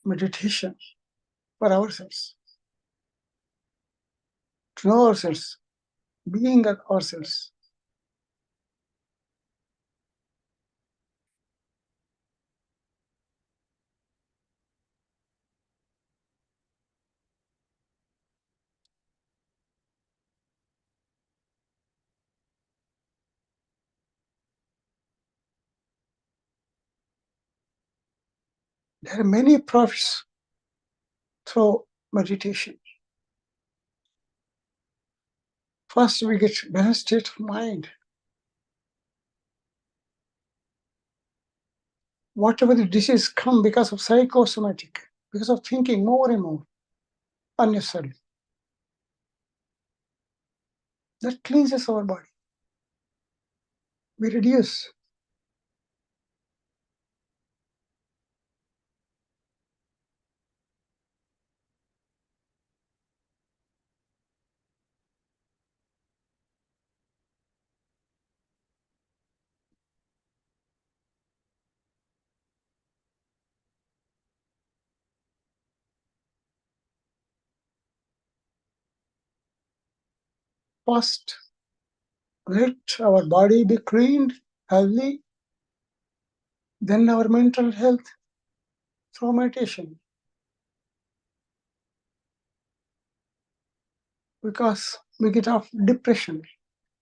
meditation for ourselves, to know ourselves, being at ourselves. There are many profits through meditation. First, we get balanced state of mind. Whatever the disease come because of psychosomatic, because of thinking more and more unnecessarily. That cleanses our body. We reduce. First, let our body be cleaned, healthy, then our mental health through meditation. Because we get off depression,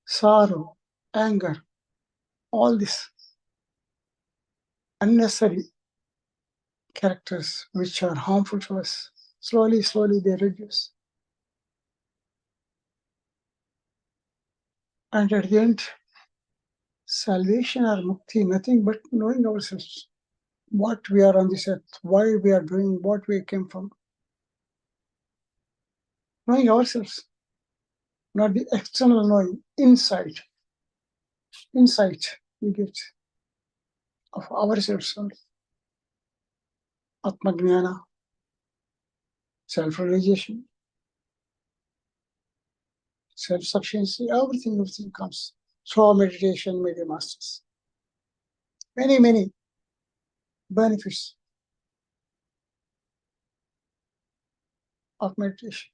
sorrow, anger, all these unnecessary characters which are harmful to us. Slowly, slowly they reduce. And at the end, salvation or mukti, nothing but knowing ourselves, what we are on this earth, why we are doing, what we came from. Knowing ourselves, not the external knowing, insight we get of ourselves only. Atma Jnana, self-realization, self-sufficiency, everything comes through meditation, media masters. Many, many benefits of meditation.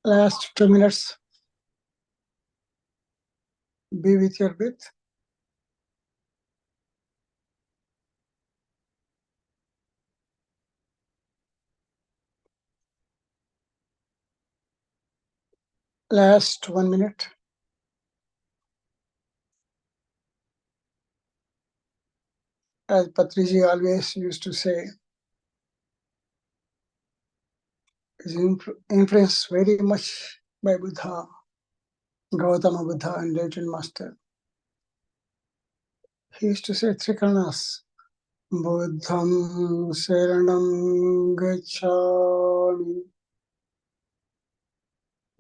Last 2 minutes. Be with your breath. Last 1 minute. As Patriji always used to say, is influenced very much by Buddha, Gautama Buddha, and Latin Master. He used to say Trikanas, Buddham Saranam Gacchami,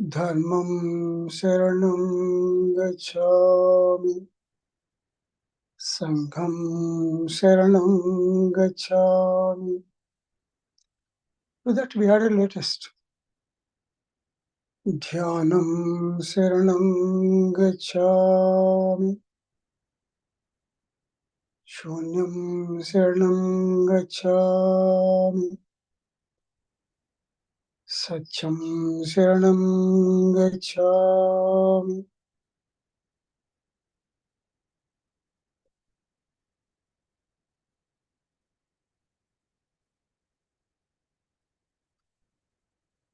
Dharmam Saranam Gacchami, Sangham Saranam Gacchami. With that we had a latest. Dhyanam Saranam Gacchami, Shunyam Saranam Gacchami, Satyam Saranam Gacchami.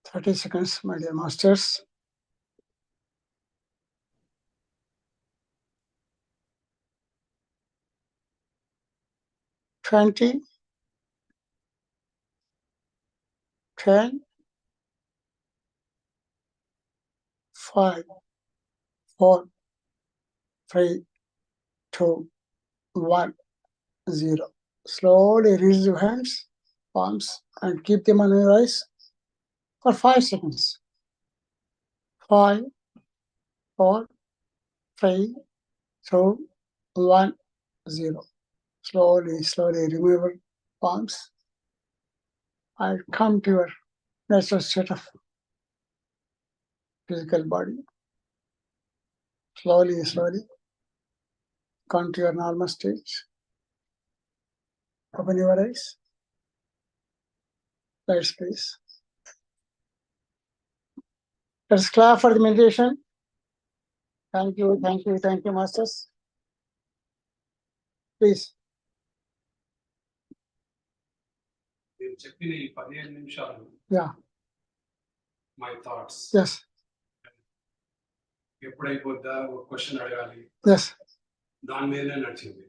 Thirty seconds, my dear masters. 20, 10, 5, 4, 3, 2, 1, 0. Slowly raise your hands, palms, and keep them on your eyes for 5 seconds. 5, 4, 3, 2, 1, 0. Slowly, slowly remove your palms and come to your natural state of physical body. Slowly, slowly come to your normal state. Open your eyes. Lights, please. Let's clap for the meditation. Thank you, thank you, thank you, masters. Please. మీరు చెప్పిన ఈ 15 నిమిషాలు Yeah. My thoughts Yes. ఎప్పుడైపోద్దా ఒక question అడగాలి Yes. దాని మీదనే నడిచింది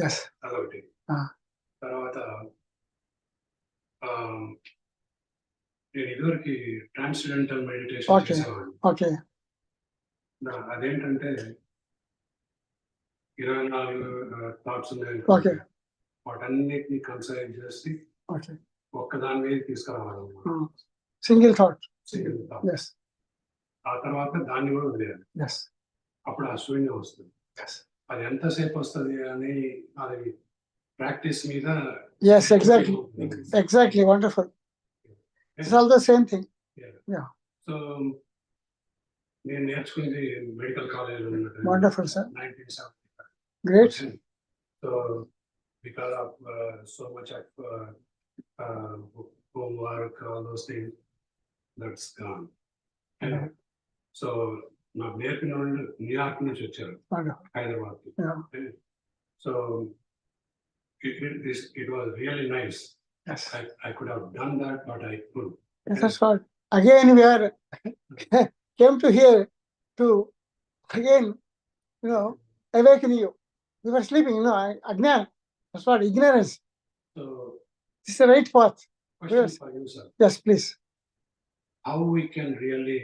Yes. అదొకటి తర్వాత నేను ఇదివరకు ట్రాన్స్డెంటల్ మెడిటేషన్ Okay. చేసేవాడిని Okay. అదేంటంటే 24 థాట్స్ ఉన్నాయి Okay. వాటన్నిటిని కన్సిడర్ చేసి Okay. ఒక్కదాని మీద తీసుకురావాలి Single thought. Single thought Yes. ఆ తర్వాత దాన్ని కూడా వదిలేయాలి Yes. అప్పుడు ఆ శూన్యం వస్తుంది Yes. అది ఎంతసేపు వస్తుంది అని అది ప్రాక్టీస్ మీద Yes, exactly. Exactly. Wonderful. It's all the same thing. Yeah. So నేను నేర్చుకుంది medical college Wonderful, sir. 1975. Great. So because of so much of homework, all those things, that's gone. So నాకు నేర్పిన వాళ్ళు న్యూయార్క్ నుంచి వచ్చారు, Wonderful. Hyderabad. Yeah. So it was really nice. Yes. I could have done that, but I couldn't. Yes, that's what. Again, we are came to here to again, awaken you. We were sleeping, Ajnan. That's what, ignorance. So This is the right path. question Yes. for you, sir. Yes, please. How we can really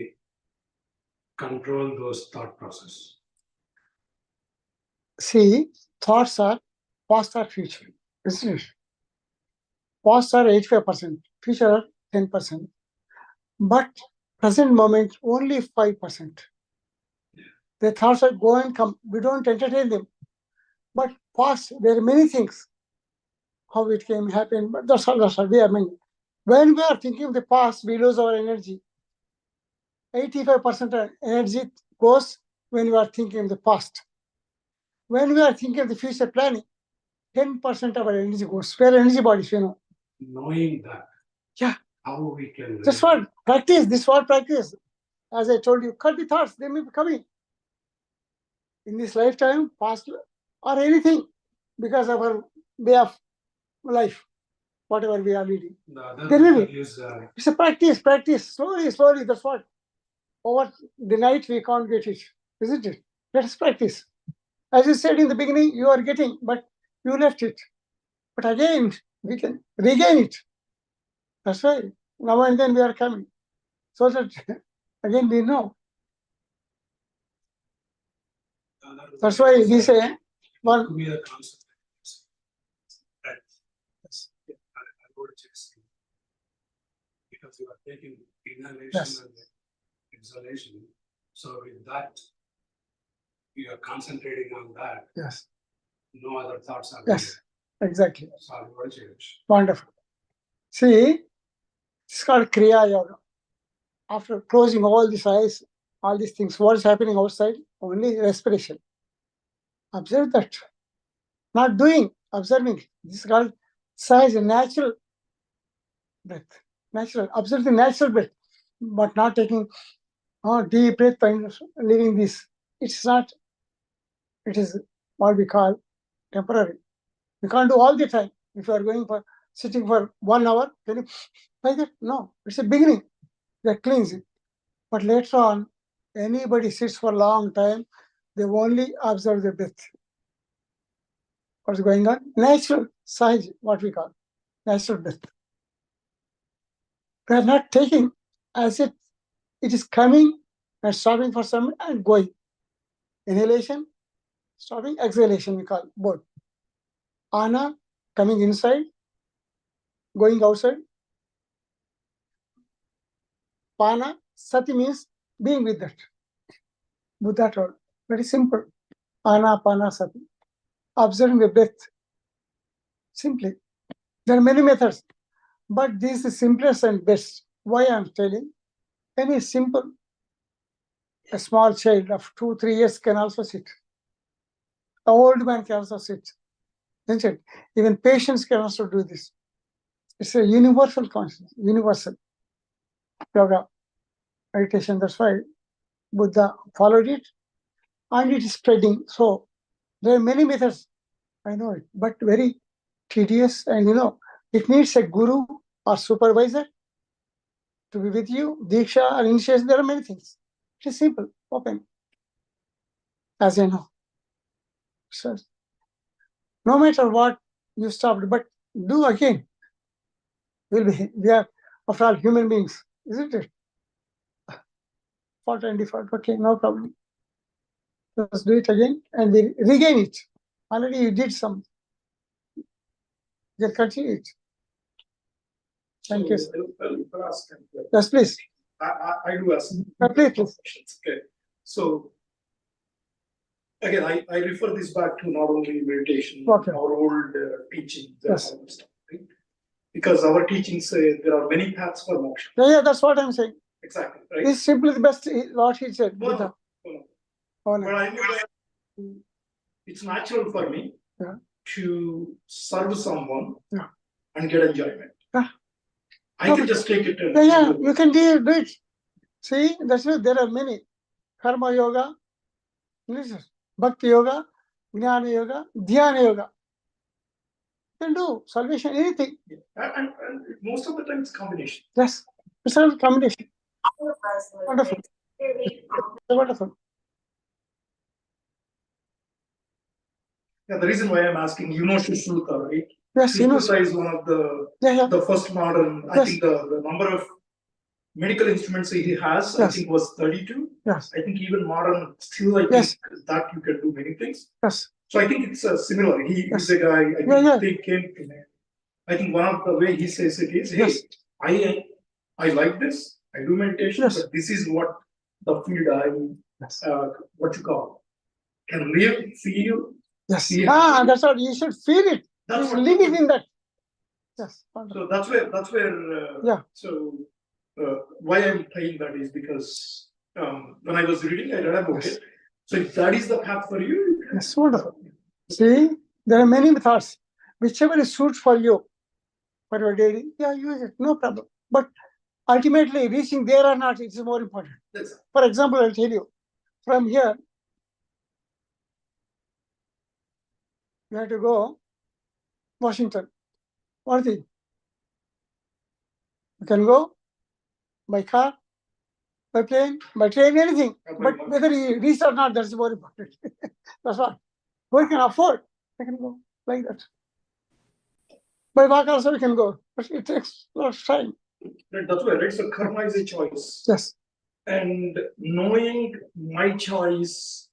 control those thought process? See, thoughts are past or future, isn't it? Past are 85%, future are 10%. But present moment, only 5%. The thoughts are go and come. We don't entertain them. But past, there are many things. How it came, happened, but that's all. When we are thinking of the past, we lose our energy. 85% of energy goes when we are thinking of the past. When we are thinking of the future planning, 10% of our energy goes. Where energy bodies, Knowing that. Yeah. How we can. That's what practice. This is what practice. As I told you, cut the thoughts. They may be coming in this lifetime, past, or anything, because of our way of life, whatever we are leading. The other There will thing be. is, It's a practice, slowly. That's what. Over the night we can't get it, isn't it? Let us practice. As you said in the beginning, you are getting, but you left it. But again, we can regain it. That's why now and then we are coming, so that again we know. That's why we say one. could be a concept. Right. Yes. Yeah. I would just say, because you are taking inhalation Yes. and exhalation. So with that, you are concentrating on that. Yes. No other thoughts are Yes. Exactly. there. So I would change. Wonderful. See, it's called Kriya Yoga. After closing all these eyes, all these things, what is happening outside? Only respiration. Observe that. Not doing, observing. This is called size, natural breath. Natural. Observe the natural breath, but not taking deep breath and leaving this. It's not, it is what we call temporary. You can't do all the time. If you are going for sitting for 1 hour, can you like that? No, it's a beginning that cleans it. But later on, anybody sits for a long time, they only observe the breath. What's going on? Natural size, what we call natural breath. They are not taking as it is coming and stopping for some and going. Inhalation, stopping, exhalation, we call both. Ana, coming inside, going outside. Pana, sati means being with that. Buddha told. Very simple. Ana, pana, sati. Observing the breath. Simply. There are many methods, but this is the simplest and best. Why I'm telling? Any simple, a small child of 2-3 years can also sit. An old man can also sit. Isn't it? Even patients can also do this. It's a universal consciousness, universal yoga, meditation. That's why Buddha followed it, and it is spreading. So there are many methods. I know it, but very tedious, and it needs a guru or supervisor to be with you. Diksha or initiation, there are many things. It is simple, open, as you know. So, no matter what you stopped, but do again. We are, after all, human beings, isn't it? Fault and default, okay, no problem. Let's do it again and we regain it. Already you did some. You can continue it. Thank you. I'll ask. Yes, please. I do ask. Please. Questions. Okay. So again, I refer this back to not only meditation, Okay. our old teachings, Yes. and stuff, right? Because our teachings say there are many paths for moksha. Yeah, that's what I'm saying. Exactly, right? It's simply the best, what he said. No, Buddha. no. Oh, But no. I know that it's natural for me Yeah. to serve someone Yeah. and get enjoyment. Yeah. I can just take it and Yeah, you can do it. See, that's why there are many. Karma yoga, bhakti yoga, jnana yoga, dhyana yoga. You can do salvation, anything. Yeah. And most of the time it's combination. Yes, it's a combination. Wonderful. Wonderful. Yeah, the reason why I'm asking, Shushruta, right? Yes, Shushruta is one of the first modern, I Yes. think the number of medical instruments he has, I Yes. think was 32. Yes. I think even modern, still I think Yes. that you can do many things. Yes. So I think it's similar. He's Yes. a guy, I think Yeah. they came to me. I think one of the way he says it is, hey, Yes. I like this, I do meditation, Yes. but this is what the field Yes. what you call, can live, feel. Yes. Yeah. That's what you should feel it. That's He's what- living in that. Yes. Wonderful. So that's where. Yeah. So why I'm saying that is because when I was reading, I read about Yes. it. So if that is the path for you, Yes, wonderful. See, There are many methods. Whichever is suits for you, for your daily, yeah, use it, no problem. But ultimately, reaching there or not, it's more important. Yes. For example, I'll tell you, from here, you have to go Washington. What thing? You can go by car, by plane, by train, anything. But whether you reach or not, that's more important. That's what. Who can afford, they can go like that. By walk also we can go, but it takes a lot of time. That's why, right? So karma is a choice. Yes. And knowing my choice,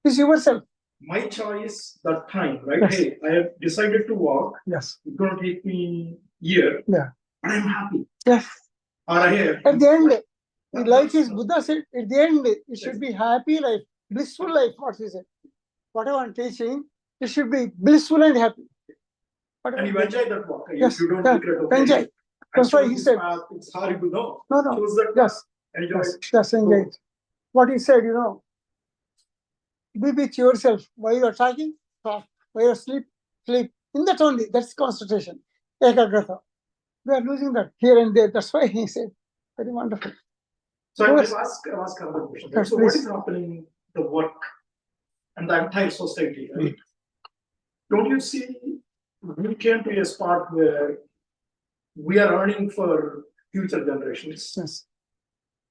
It's yourself. my choice, that time, right? Yes. Hey, I have decided to walk. Yes. It's going to take me a year. Yeah. But I'm happy. Yes. Or I have. At the end, the life is, Buddha said, at the end, it should be happy life, blissful life, what he said. Whatever I'm teaching, it should be blissful and happy. And you enjoy that walk. Yes. You don't Yeah. regret. Okay, Enjoy. That's why he said. It's hard to know. No. Choose that. Yes. Enjoy Yes. it. Yes. Enjoy it. What he said, be with yourself. While you're talking, talk. While you're sleep. In that only, that's concentration. Ekagrata. We are losing that here and there. That's why he said, very wonderful. So I Yes. will ask another question. Yes, So what please. is happening, the work and the entire society, right? Don't you see we came to a spot where we are earning for future generations. Yes.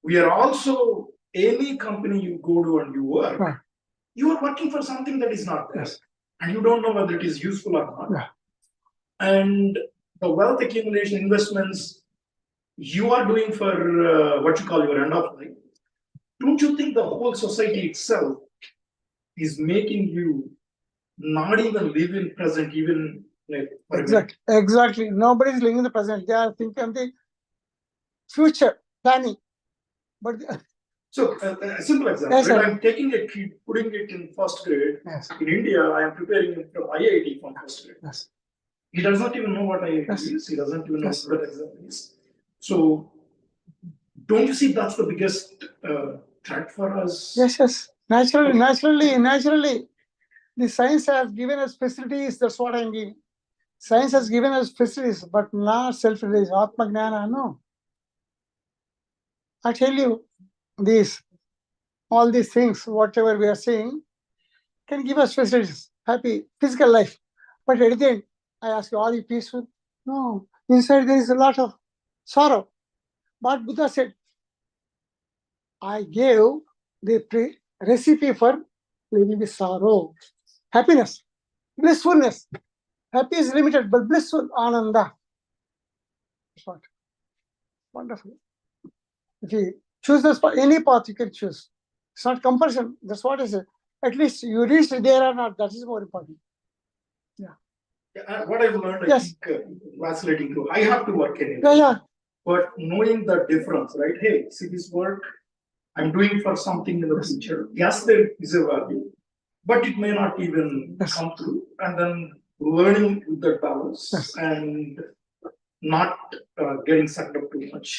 We are also, any company you go to and you work, Right. you are working for something that is not there. Yes. And you don't know whether it is useful or not. Yeah. And the wealth accumulation investments you are doing for what you call your end of life. Don't you think the whole society itself is making you not even live in present, even like for a minute? Exactly. Nobody is living in the present. They are thinking of the future planning. But So a simple example, Yes, right? sir. I'm taking a kid, putting it in first grade. yes, In India, I am preparing him from IIT from first grade. yes, He does not even know what IIT Yes. is. He doesn't even know Yes. what exam is. So don't you see that's the biggest threat for us? yes. Naturally, the science has given us facilities. That's what I'm giving. Science has given us facilities, but not self-realization. Atma Gnana, no. I tell you, all these things, whatever we are saying, can give us facilities, happy physical life. But at the end, I ask you, are you peaceful? No. Inside there is a lot of sorrow. But Buddha said, I gave the recipe for living with sorrow. Happiness, blissfulness. Happy is limited, but blissful, ananda. That's what. Wonderful. If you choose this path, any path you can choose. It's not compulsion. That's what I say. At least you reach there or not. That is more important. What I've learned, I Yes. think, vacillating through. I have to work anyway. Yeah. But knowing the difference, right? Hey, see this work I'm doing for something in the Yes. future. Yes, there is a value, but it may not even Yes. come through. And then learning with that balance Yes. and not getting sucked up too much.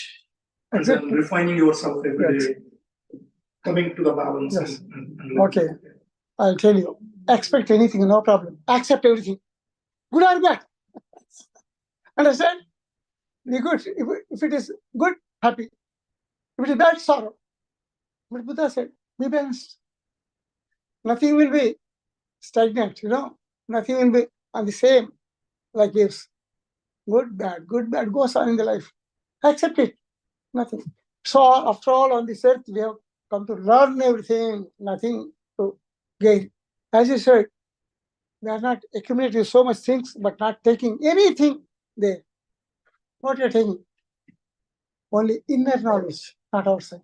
And Exactly. then refining yourself every Yes. day, coming to the balance. Yes. And Okay. I'll tell you. Expect anything, no problem. Accept everything. Good or bad. Understand? Be good. If it is good, happy. If it is bad, sorrow. But Buddha said, be balanced. Nothing will be stagnant, Nothing will be on the same like waves. Good, bad, goes on in the life. Accept it. Nothing. So after all, on this earth, we have come to learn everything, nothing to gain. As you said, we are not accumulating so much things, but not taking anything there. What you're taking? Only inner knowledge, not outside.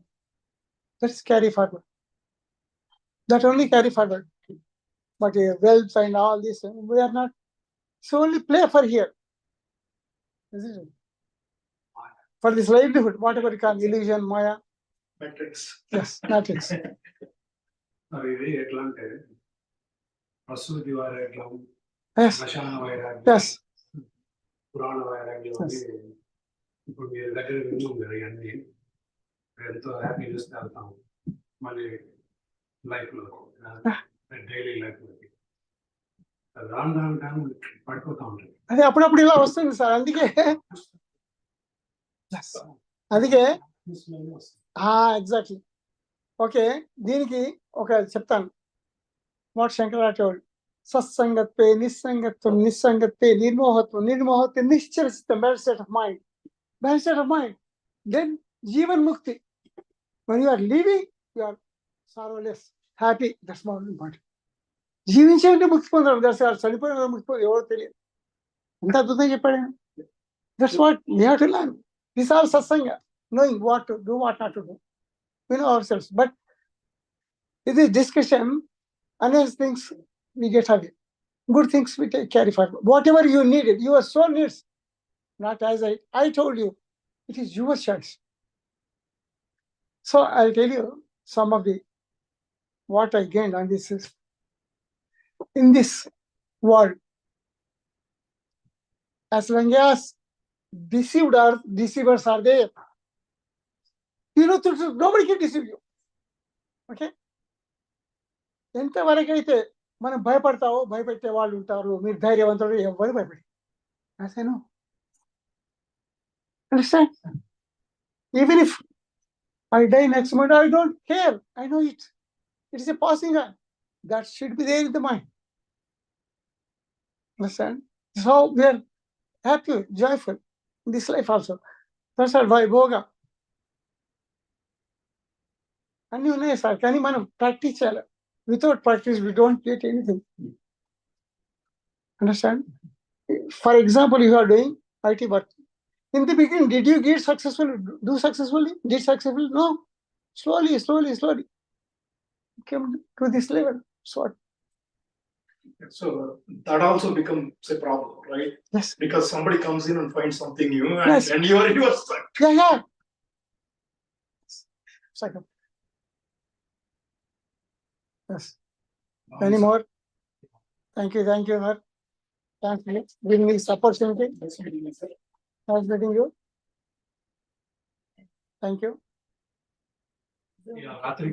Let's carry forward. That only carry forward. But wealth and all this, we are not. So only play for here. Isn't it? For this livelihood, whatever you call illusion, Maya. metrics. Yes, matrix. ఇది ఎట్లా అంటే ప్రసూతి వైరాగ్యం Yes, శ్మశాన వైరాగ్యం yes, పురాణ వైరాగ్యం అని ఇప్పుడు మీరు దగ్గర విని ఉంది ఇవన్నీ ఎంతో హ్యాపీనెస్ వెళ్తాం మళ్ళీ లైఫ్ లో డైలీ లైఫ్ లోకి రాను పడిపోతా ఉంటుంది. అది అప్పుడప్పుడు ఇలా వస్తుంది సార్, అందుకే అందుకే ఎగ్జాక్ట్లీ. ఓకే, దీనికి ఒక చెప్తాను. వాట్ శంకరాచార్యుడు సత్సంగత్వే నిస్సంగత్వం నిస్సంగత్వే నిర్మోహత్వం నిర్మోహత్వం నిశ్చలసితం, bad state of mind, bad state of mind. Then జీవన్ ముక్తి. when you are living, you are sorrowless, happy. That's more important. జీవించేంటే ముక్తి పొందడం, దట్స్ ఆల్. చనిపోయిన ముక్తి పొంది ఎవరో తెలియదు. ఎంత అద్భుతంగా చెప్పాడు. That's what we have to learn. This all సత్సంగ, knowing what to do, what not to do. We know ourselves. But in this discussion, unless things we get away, good things we take carry forward. Whatever you needed, your soul needs. Not as I told you, it is your choice. So I'll tell you some of the what I gained on this is, in this world, as long as deceivers are there, you know, nobody can deceive you. Okay? ఎంతవరకైతే మనం భయపడతావో భయపెట్టే వాళ్ళు ఉంటారు, మీరు ధైర్యవంతులు, ఎవరు భయపడి. అసలు understand? Even if I die next month, I don't care. I know it. It is a passing on. That should be there in the mind. Understand? So we are happy, joyful in this life also. That's why Bhoga. అన్నీ ఉన్నాయి sir, కానీ మనం practice చేయాలి. Without practice, we don't get anything. Understand? For example, you are doing IT work. In the beginning, did you get successfully? Do successfully? Did successfully? No. Slowly. Came to this level. So that also becomes a problem, right? Yes. Because somebody comes in and finds something new, and, Yes. and you are stuck. Yeah. Second. Yes. Any more? Thank you, sir. Thank you. Giving me this opportunity. Nice meeting you. Thank you.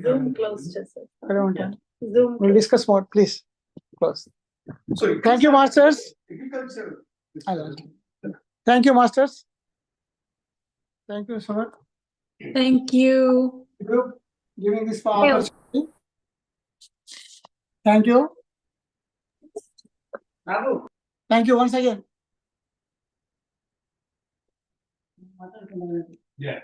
Zoom close చేశారు. I don't want to. Zoom. We'll discuss more, please. Close. So Thank you, masters. agriculture. Thank you, masters. Thank you so much. Thank you. Group giving this opportunity. Thank you. Thank you once again. Yeah.